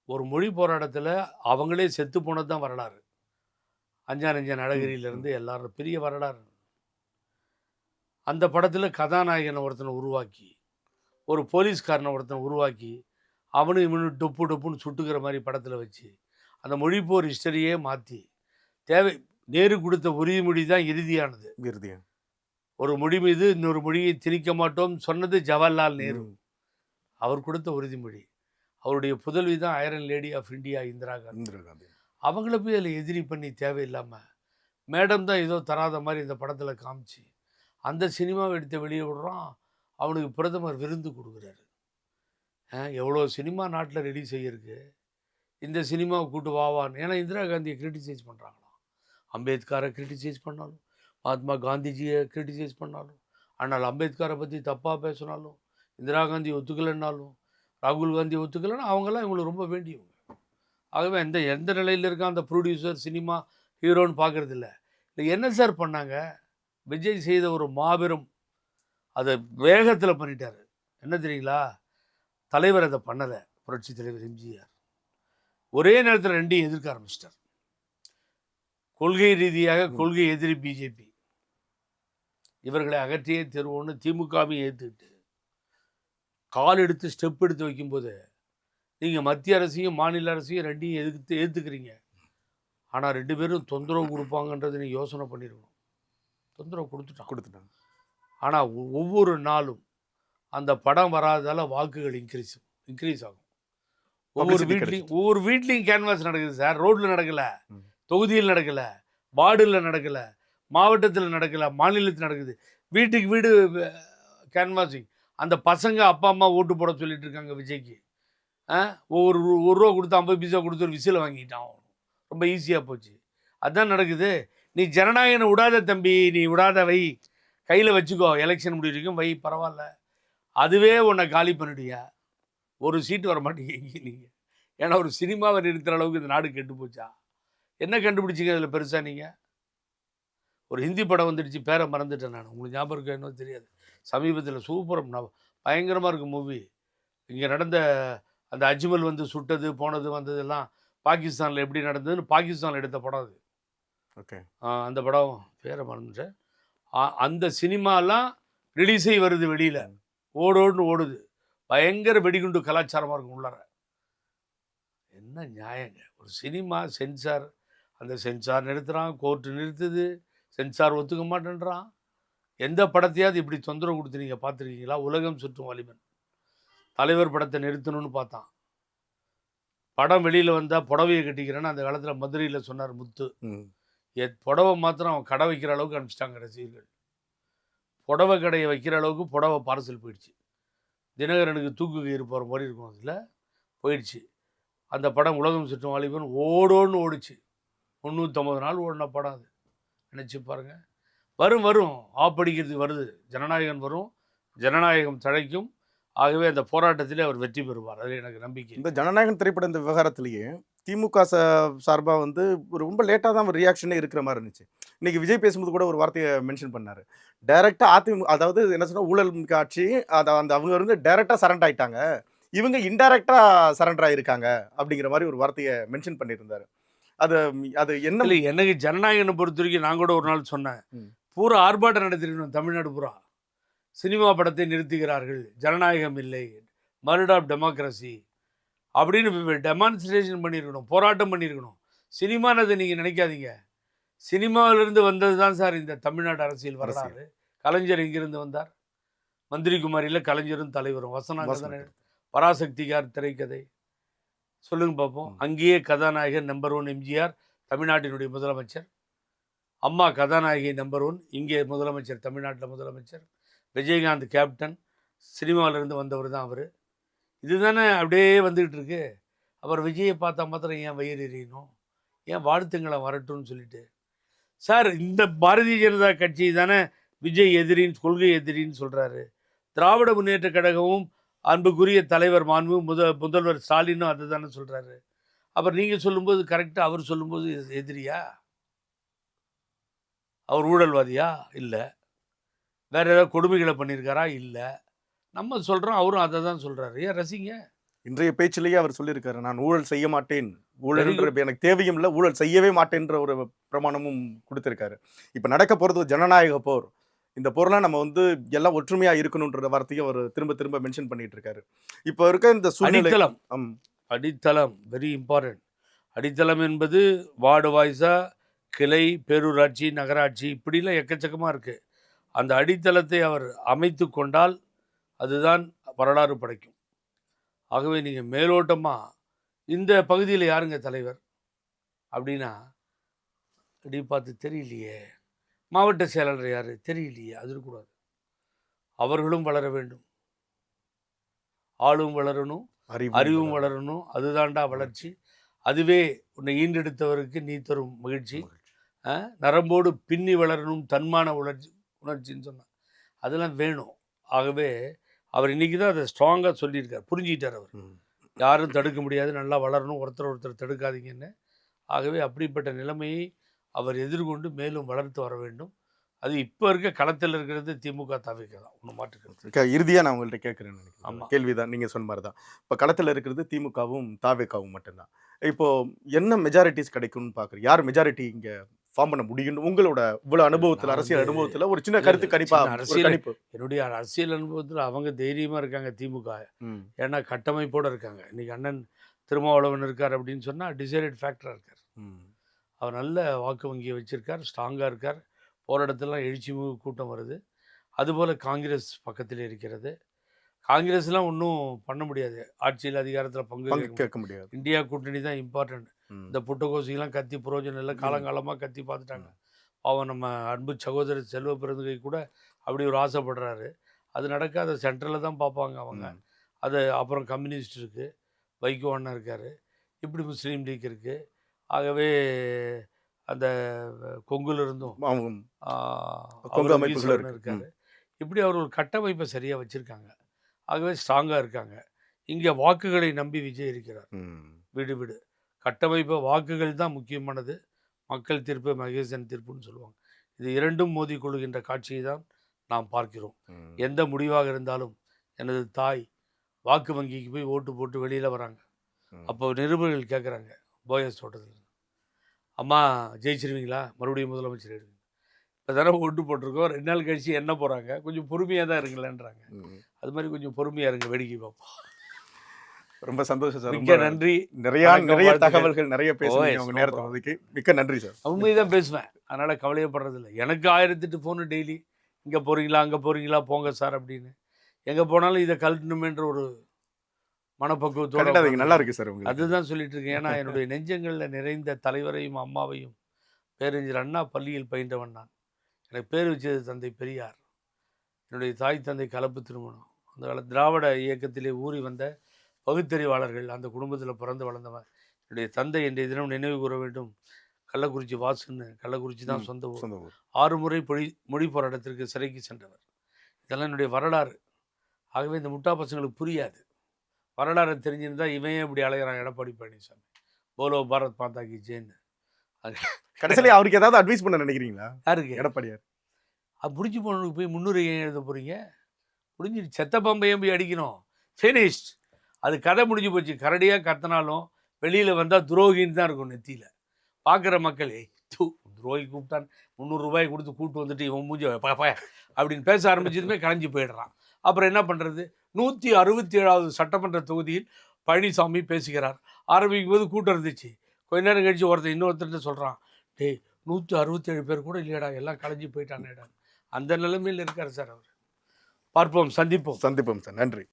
ஒரு மொழி போராட்டத்தில் அவங்களே செத்து போனது தான் வரலாறு. அஞ்சானஞ்சன் அழகிரியிலேருந்து எல்லாரும் பெரிய வரலாறு. அந்த படத்தில் கதாநாயகனை ஒருத்தனை உருவாக்கி, ஒரு போலீஸ்காரனை ஒருத்தனை உருவாக்கி, அவனு இவனு டொப்புன்னு சுட்டுக்கிற மாதிரி படத்தில் வச்சு அந்த மொழிப்போர் ஹிஸ்டரியே மாற்றி நேரு கொடுத்த உறுதிமொழி தான் இறுதியானது. ஒரு மொழி மீது இன்னொரு மொழியை திணிக்க மாட்டோம் சொன்னது ஜவஹர்லால் நேரு. அவர் கொடுத்த உறுதிமொழி. அவருடைய புதல்வி தான் iron lady of India Indira Gandhi. அவங்கள போய் அதில் எதிரி பண்ணி தேவையில்லாமல் மேடம் தான் ஏதோ தராத மாதிரி இந்த படத்தில் காமிச்சு அந்த சினிமாவை எடுத்து வெளியே விடுறான். அவனுக்கு பிரதமர் விருந்து கொடுக்குறாரு. எவ்வளோ சினிமா நாட்டில் ரெடி செய்யிருக்கு. இந்த சினிமாவை கூட்டு வாவான்னு. ஏன்னா இந்திரா காந்தியை கிரிட்டிசைஸ் பண்ணுறாங்களாம். அம்பேத்கரை கிரிட்டிசைஸ் பண்ணாலும், மகாத்மா காந்திஜியை கிரிட்டிசைஸ் பண்ணாலும், ஆனால் அம்பேத்கரை பற்றி தப்பாக பேசினாலும், இந்திரா காந்தி ஒத்துக்கலைன்னாலும், ராகுல் காந்தி ஒத்துக்கலைன்னா அவங்கெல்லாம் இவங்களுக்கு ரொம்ப வேண்டியவங்க. ஆகவே எந்த நிலையில் இருக்க அந்த ப்ரொடியூசர் சினிமா ஹீரோன்னு பார்க்குறதில்ல. இல்லை என்ன சார் பண்ணாங்க? விஜய் செய்த ஒரு மாபெரும் அதை வேகத்தில் பண்ணிட்டார். என்ன தெரியுங்களா? தலைவர் அதை பண்ணலை. புரட்சி தலைவர் எம்ஜிஆர் ஒரே நேரத்தில் ரெண்டையும் எதிர்க்க ஆரம்பிச்சிட்டார். கொள்கை ரீதியாக கொள்கை எதிரி பிஜேபி. இவர்களை அகற்றியே தருவோன்னு திமுகவையும் ஏற்றுக்கிட்டு கால் எடுத்து ஸ்டெப் எடுத்து வைக்கும்போது நீங்கள் மத்திய அரசையும் மாநில அரசையும் ரெண்டையும் ஏற்றுக்கிறீங்க. ஆனால் 2 பேரும் தொந்தரவு கொடுப்பாங்கன்றது நீங்கள் யோசனை பண்ணியிருக்கணும். தொந்தரவு கொடுத்துட்டாங்க. ஆனால் ஒவ்வொரு நாளும் அந்த படம் வராததால் வாக்குகள் இன்க்ரீஸ் ஆகும். Publicity ஒவ்வொரு வீட்லேயும் கேன்வாஸ் நடக்குது சார். ரோட்டில் நடக்கலை, ம். தொகுதியில் நடக்கலை, வார்டில் நடக்கலை, மாவட்டத்தில் நடக்கலை, மாநிலத்தில் நடக்குது. வீட்டுக்கு வீடு கேன்வாசிங். அந்த பசங்க அப்பா அம்மா ஓட்டு போட சொல்லிட்டு இருக்காங்க விஜய்க்கு. ஒவ்வொரு ரூபா கொடுத்து 50 பைசா கொடுத்து ஒரு விசில் வாங்கிட்டான். ரொம்ப ஈஸியாக போச்சு. அதுதான் நடக்குது. நீ ஜனநாயகனை விடாத தம்பி, நீ விடாத வை, கையில் வச்சுக்கோ, எலெக்ஷன் முடிவு வரைக்கும் வை, பரவாயில்ல. அதுவே உன்னை காலி பண்ணிடுயா. ஒரு சீட்டு வர மாட்டீங்க நீங்கள். ஏன்னா ஒரு சினிமாவை நிறுத்துகிற அளவுக்கு இந்த நாடு கெட்டு போச்சா? என்ன கண்டுபிடிச்சிங்க அதில் பெருசாக நீங்கள்? ஒரு ஹிந்தி படம் வந்துடுச்சு, பேரை மறந்துட்டேன் நான். உங்களுக்கு ஞாபகம் இருக்கா என்னவோ தெரியாது. சமீபத்தில் சூப்பராக பயங்கரமாக இருக்கும் மூவி. இங்கே நடந்த அந்த அஜ்மல் வந்து சுட்டது போனது வந்ததெல்லாம் பாகிஸ்தானில் எப்படி நடந்ததுன்னு பாகிஸ்தானில் எடுத்த படம் அது. ஓகே. அந்த படம் பேரை மறந்துட்டேன். அந்த சினிமாலாம் ரிலீஸே வருது வெளியில், ஓடோடுன்னு ஓடுது. பயங்கர வெடிகுண்டு கலாச்சாரமாக இருக்கும் உள்ளார. என்ன நியாயங்க? ஒரு சினிமா சென்சார், அந்த சென்சார் நிறுத்துகிறான், கோர்ட்டு நிறுத்துது, சென்சார் ஒத்துக்க மாட்டேன்றான். எந்த படத்தையாவது இப்படி தொந்தரவு கொடுத்து நீங்கள் பார்த்துருக்கீங்களா? உலகம் சுற்றும் வலிமன் தலைவர் படத்தை நிறுத்தணும்னு பார்த்தான். படம் வெளியில் வந்தால் புடவையை கட்டிக்கிறேன்னு அந்த காலத்தில் மதுரையில் சொன்னார் முத்து. புடவை மாத்திரம் அவன் கடை வைக்கிற அளவுக்கு அனுப்பிச்சிட்டாங்க ரசிகர்கள். புடவை கடையை வைக்கிற அளவுக்கு புடவை பார்சல் போயிடுச்சு. தினகரனுக்கு தூக்கு கயிறு போகிற மாதிரி இருக்கும், அதில் போயிடுச்சு. அந்த படம் உலகம் சுற்றும் வாலிபன் ஓடோன்னு ஓடிச்சு. 350 நாள் ஓடின படம் அது. நினச்சி பாருங்கள். வரும் ஆப்படிக்கிறதுக்கு வருது. ஜனநாயகம் வரும், ஜனநாயகம் தழைக்கும். ஆகவே அந்த போராட்டத்திலே அவர் வெற்றி பெறுவார், அதில் எனக்கு நம்பிக்கை. இந்த ஜனநாயகம் திரைப்பட இந்த விவகாரத்திலேயே திமுக சார்பாக வந்து ரொம்ப லேட்டாக தான் ஒரு ரியாக்ஷனே இருக்கிற மாதிரி இருந்துச்சு. இன்னைக்கு விஜய் பேசும்போது கூட ஒரு வார்த்தையை மென்ஷன் பண்ணார். டைரெக்டாக அதிமுக, அதாவது என்ன சொன்னால் ஊழல் ஆட்சி, அந்த அவங்க வந்து டைரெக்டாக சரண்டர் ஆகிட்டாங்க, இவங்க இன்டைரக்டாக சரண்டர் ஆகிருக்காங்க அப்படிங்கிற மாதிரி ஒரு வார்த்தையை மென்ஷன் பண்ணியிருந்தார். அது என்ன? இல்லை, எனக்கு ஜனநாயகனை பொறுத்த வரைக்கும் நான் கூட ஒரு நாள் சொன்னேன், பூரா ஆர்ப்பாட்டம் நடத்திருக்கணும் தமிழ்நாடு பூரா. சினிமா படத்தை நிறுத்துகிறார்கள், ஜனநாயகம் இல்லை, மர்டர் ஆஃப் டெமோக்ரஸி அப்படின்னு டெமான்ஸ்ட்ரேஷன் பண்ணியிருக்கணும், போராட்டம் பண்ணியிருக்கணும். சினிமானதை நீங்கள் நினைக்காதீங்க. சினிமாவிலிருந்து வந்தது தான் சார் இந்த தமிழ்நாடு அரசியல் வரலாறு. கலைஞர் இங்கிருந்து வந்தார், மந்திரி குமாரியில் கலைஞரும் தலைவரும். வசனம் பராசக்திகார் திரைக்கதை சொல்லுங்க பார்ப்போம். அங்கேயே கதாநாயகர் நம்பர் 1 எம்ஜிஆர், தமிழ்நாட்டினுடைய முதலமைச்சர். அம்மா கதாநாயகி நம்பர் 1, இங்கே முதலமைச்சர், தமிழ்நாட்டில் முதலமைச்சர். விஜயகாந்த் கேப்டன், சினிமாவிலேருந்து வந்தவர் தான் அவர். இதுதானே அப்படியே வந்துக்கிட்டு இருக்கு. அப்புறம் விஜயை பார்த்தா மாத்திரம் ஏன் வயிறு எறியணும், ஏன் வாழ்த்துங்களை வரட்டும்னு சொல்லிட்டு? சார், இந்த பாரதிய ஜனதா கட்சி தானே விஜய் எதிரின்னு, கொள்கை எதிரின்னு சொல்கிறாரு. திராவிட முன்னேற்ற கழகமும் அன்புக்குரிய தலைவர் மாண்பு முதல்வர் ஸ்டாலினும் அதை தானே சொல்கிறாரு. அப்புறம் நீங்கள் சொல்லும்போது கரெக்டாக, அவர் சொல்லும்போது எதிரியா? அவர் ஊழல்வாதியா? இல்லை. வேறு ஏதாவது கொடுமைகளை பண்ணியிருக்காரா? இல்லை. நம்ம சொல்கிறோம், அவரும் அதை தான் சொல்கிறாரு. ஏன் ரசிங்க? இன்றைய பேச்சிலேயே அவர் சொல்லியிருக்காரு, நான் ஊழல் செய்ய மாட்டேன், ஊழல் எனக்கு தேவையும் இல்லை, ஊழல் செய்யவே மாட்டேன்ற ஒரு பிரமாணமும் கொடுத்துருக்காரு. இப்போ நடக்க போகிறது ஜனநாயக போர். இந்த போர்லாம் நம்ம வந்து எல்லாம் ஒற்றுமையாக இருக்கணுன்ற வார்த்தையும் அவர் திரும்ப திரும்ப மென்ஷன் பண்ணிட்டு இருக்காரு. இப்போ இருக்க இந்த அடித்தளம் வெரி இம்பார்ட்டன்ட். அடித்தளம் என்பது வார்டு வாய்ஸா, கிளை, பேரூராட்சி, நகராட்சி, இப்படிலாம் எக்கச்சக்கமாக இருக்குது. அந்த அடித்தளத்தை அவர் அமைத்து கொண்டால் அதுதான் வரலாறு படைக்கும். ஆகவே நீங்கள் மேலோட்டமாக இந்த பகுதியில் யாருங்க தலைவர் அப்படின்னா அப்படி பார்த்து தெரியலையே, மாவட்ட செயலாளர் யார் தெரியலையே, அது இருக்கக்கூடாது. அவர்களும் வளர வேண்டும், ஆளும் வளரணும், அறிவும் வளரணும். அதுதான்டா வளர்ச்சி. அதுவே உன்னை ஈண்டெடுத்தவருக்கு நீ தரும் மகிழ்ச்சி. நரம்போடு பின்னி வளரணும், தன்மான உணர்ச்சின்னு சொன்னான். அதெல்லாம் வேணும். ஆகவே அவர் இன்றைக்கி தான் அதை ஸ்ட்ராங்காக சொல்லியிருக்கார், புரிஞ்சுக்கிட்டார். அவர் யாரும் தடுக்க முடியாது, நல்லா வளரணும், ஒருத்தர் தடுக்காதீங்கன்னு. ஆகவே அப்படிப்பட்ட நிலைமையை அவர் எதிர்கொண்டு மேலும் வளர்த்து வர வேண்டும். அது இப்போ இருக்க களத்தில் இருக்கிறது திமுக தவிர்க்க தான், ஒன்று மாற்றுக்கிறது. இறுதியாக நான் உங்கள்கிட்ட கேட்குறேன்னு நினைக்கிறேன். ஆமாம், கேள்வி தான், நீங்கள் சொன்ன மாதிரி தான். இப்போ களத்தில் இருக்கிறது திமுகவும் தாவேக்காவும் மட்டும்தான். இப்போது என்ன மெஜாரிட்டிஸ் கிடைக்கும்னு பார்க்குறேன்? யார் மெஜாரிட்டி இங்கே ஃபார்ம் பண்ண முடியும்? உங்களோட இவ்வளோ அனுபவத்தில், அரசியல் அனுபவத்தில் ஒரு சின்ன கருத்து கணிப்பு. என்னுடைய அரசியல் அனுபவத்தில் அவங்க தைரியமாக இருக்காங்க திமுக. ஏன்னா கட்டமைப்போடு இருக்காங்க. இன்றைக்கி அண்ணன் திருமாவளவன் இருக்கார் அப்படின்னு சொன்னால் டிசைடட் ஃபேக்டராக இருக்கார். அவர் நல்ல வாக்கு வங்கியை வச்சுருக்கார், ஸ்ட்ராங்காக இருக்கார். போராட்டத்திலாம் எழுச்சி கூட்டம் வருது. அதுபோல் காங்கிரஸ் பக்கத்தில் இருக்கிறது. காங்கிரஸ்லாம் ஒன்றும் பண்ண முடியாது, ஆட்சியில் அதிகாரத்தில் பங்கு கேட்க முடியாது. இந்தியா கூட்டணி தான் இம்பார்ட்டன்ட். இந்த புட்டகோசிலாம் கத்தி புரோஜனம் இல்லை, காலங்காலமாக கத்தி பார்த்துட்டாங்க. அவன் நம்ம அன்பு சகோதரர் செல்வ பிறந்தகை கூட அப்படி ஒரு ஆசைப்படுறாரு. அது நடக்காத, சென்ட்ரலில் தான் பார்ப்பாங்க அவங்க. அது அப்புறம் கம்யூனிஸ்ட் இருக்குது, வைகோ அண்ணன் இருக்கார், இப்படி முஸ்லீம் லீக் இருக்குது. ஆகவே அந்த கொங்குல இருந்தும் கொங்கு அமைப்புகள் இருக்காரு. இப்படி அவர் ஒரு கட்டமைப்பை சரியாக வச்சுருக்காங்க. ஆகவே ஸ்ட்ராங்காக இருக்காங்க. இங்கே வாக்குகளை நம்பி விஜய் இருக்கிறார். வீடு வீடு கட்டமைப்பு வாக்குகள் தான் முக்கியமானது. மக்கள் தீர்ப்பு மகேசன் தீர்ப்புன்னு சொல்லுவாங்க. இது இரண்டும் மோதி கொள்கின்ற காட்சியை தான் நாம் பார்க்கிறோம். எந்த முடிவாக இருந்தாலும் எனது தாய் வாக்கு வங்கிக்கு போய் ஓட்டு போட்டு வெளியில் வராங்க. அப்போ நிருபர்கள் கேட்குறாங்க போயஸ் தோட்டத்தில், அம்மா ஜெயிச்சிருவீங்களா, மறுபடியும் முதலமைச்சர் எடுங்க, இப்போ தானே ஓட்டு போட்டிருக்கோம், 2 நாள் கழிச்சு என்ன போகிறாங்க, கொஞ்சம் பொறுமையாக தான் இருங்களேன்றாங்க. அது மாதிரி கொஞ்சம் பொறுமையாக இருங்க, வேடிக்கை பார்ப்போம். ரொம்ப சந்தோஷம் சார். மிக்க நன்றி. நிறைய தகவல்கள் நிறைய பேசுறீங்க, உங்க நேரத்தை ஒதுக்கி மிக்க நன்றி சார். உண்மைதான் பேசுவேன், அதனால கவலையப்படுறதில்லை. எனக்கு 1008 ஃபோனு டெய்லி, இங்கே போகிறீங்களா அங்கே போகிறீங்களா போங்க சார் அப்படின்னு. எங்கே போனாலும் இதை கழட்டணுமேன்ற ஒரு மனப்பக்குவத்தோடு நல்லா இருக்கு சார். அதுதான் சொல்லிட்டு இருக்கேன். ஏன்னா என்னுடைய நெஞ்சங்களில் நிறைந்த தலைவரையும் அம்மாவையும் பேரறிஞர் அண்ணா பள்ளியில் பயின்றவன் நான். எனக்கு பேர் வச்சது தந்தை பெரியார். என்னுடைய தாய் தந்தை கலப்பு திருமணம். அந்த கால திராவிட இயக்கத்திலே ஊறி வந்த பகுத்தறிவாளர்கள், அந்த குடும்பத்தில் பிறந்து வளர்ந்தவன். என்னுடைய தந்தை இன்றைய தினம் நினைவு கூற வேண்டும். கள்ளக்குறிச்சி வாசுன்னு, கள்ளக்குறிச்சி தான் சொந்த ஊர். 6 முறை மொழி போராட்டத்திற்கு சிறைக்கு சென்றவர். இதெல்லாம் என்னுடைய வரலாறு. ஆகவே இந்த முட்டா பசங்களுக்கு புரியாது. வரலாறு தெரிஞ்சிருந்தால் இவன் இப்படி அலைகிறான் எடப்பாடி பழனிசாமி, போலோ பாரத் மாதாக்கு ஜெயின்னு. கடைசியில் அவருக்கு ஏதாவது அட்வைஸ் பண்ண நினைக்கிறீங்களா? யாருக்கு? எடப்பாடியார். அது முடிஞ்சு போனவனுக்கு போய் முன்னுரை ஏன் எழுத போகிறீங்க? முடிஞ்சிட்டு செத்த பம்பையும் போய் அடிக்கணும், ஃபினிஷ்ட். அது கதை முடிஞ்சு போச்சு. கரடியாக கத்தினாலும் வெளியில் வந்தால் துரோகின்னு தான் இருக்கும் நெத்தியில். பார்க்குற மக்களே துரோகி கூப்பிட்டான், 300 ரூபாய் கொடுத்து கூப்பிட்டு வந்துட்டு இவன் மூஞ்சி பாய அப்படின்னு பேச ஆரம்பிச்சதுமே கலைஞ்சி போயிடுறான். அப்புறம் என்ன பண்ணுறது? 167வது சட்டமன்ற தொகுதியில் பழனிசாமி பேசுகிறார். ஆரம்பிக்கும் போது கூட்டம் இருந்துச்சு. கொஞ்ச நேரம் கழிச்சு இன்னொருத்தர் சொல்கிறான், டேய் 167 பேர் கூட இல்லையடா, எல்லாம் கலைஞ்சி போயிட்டானேடா. அந்த நிலைமையில் இருக்கார் சார் அவர். பார்ப்போம், சந்திப்போம் சார். நன்றி.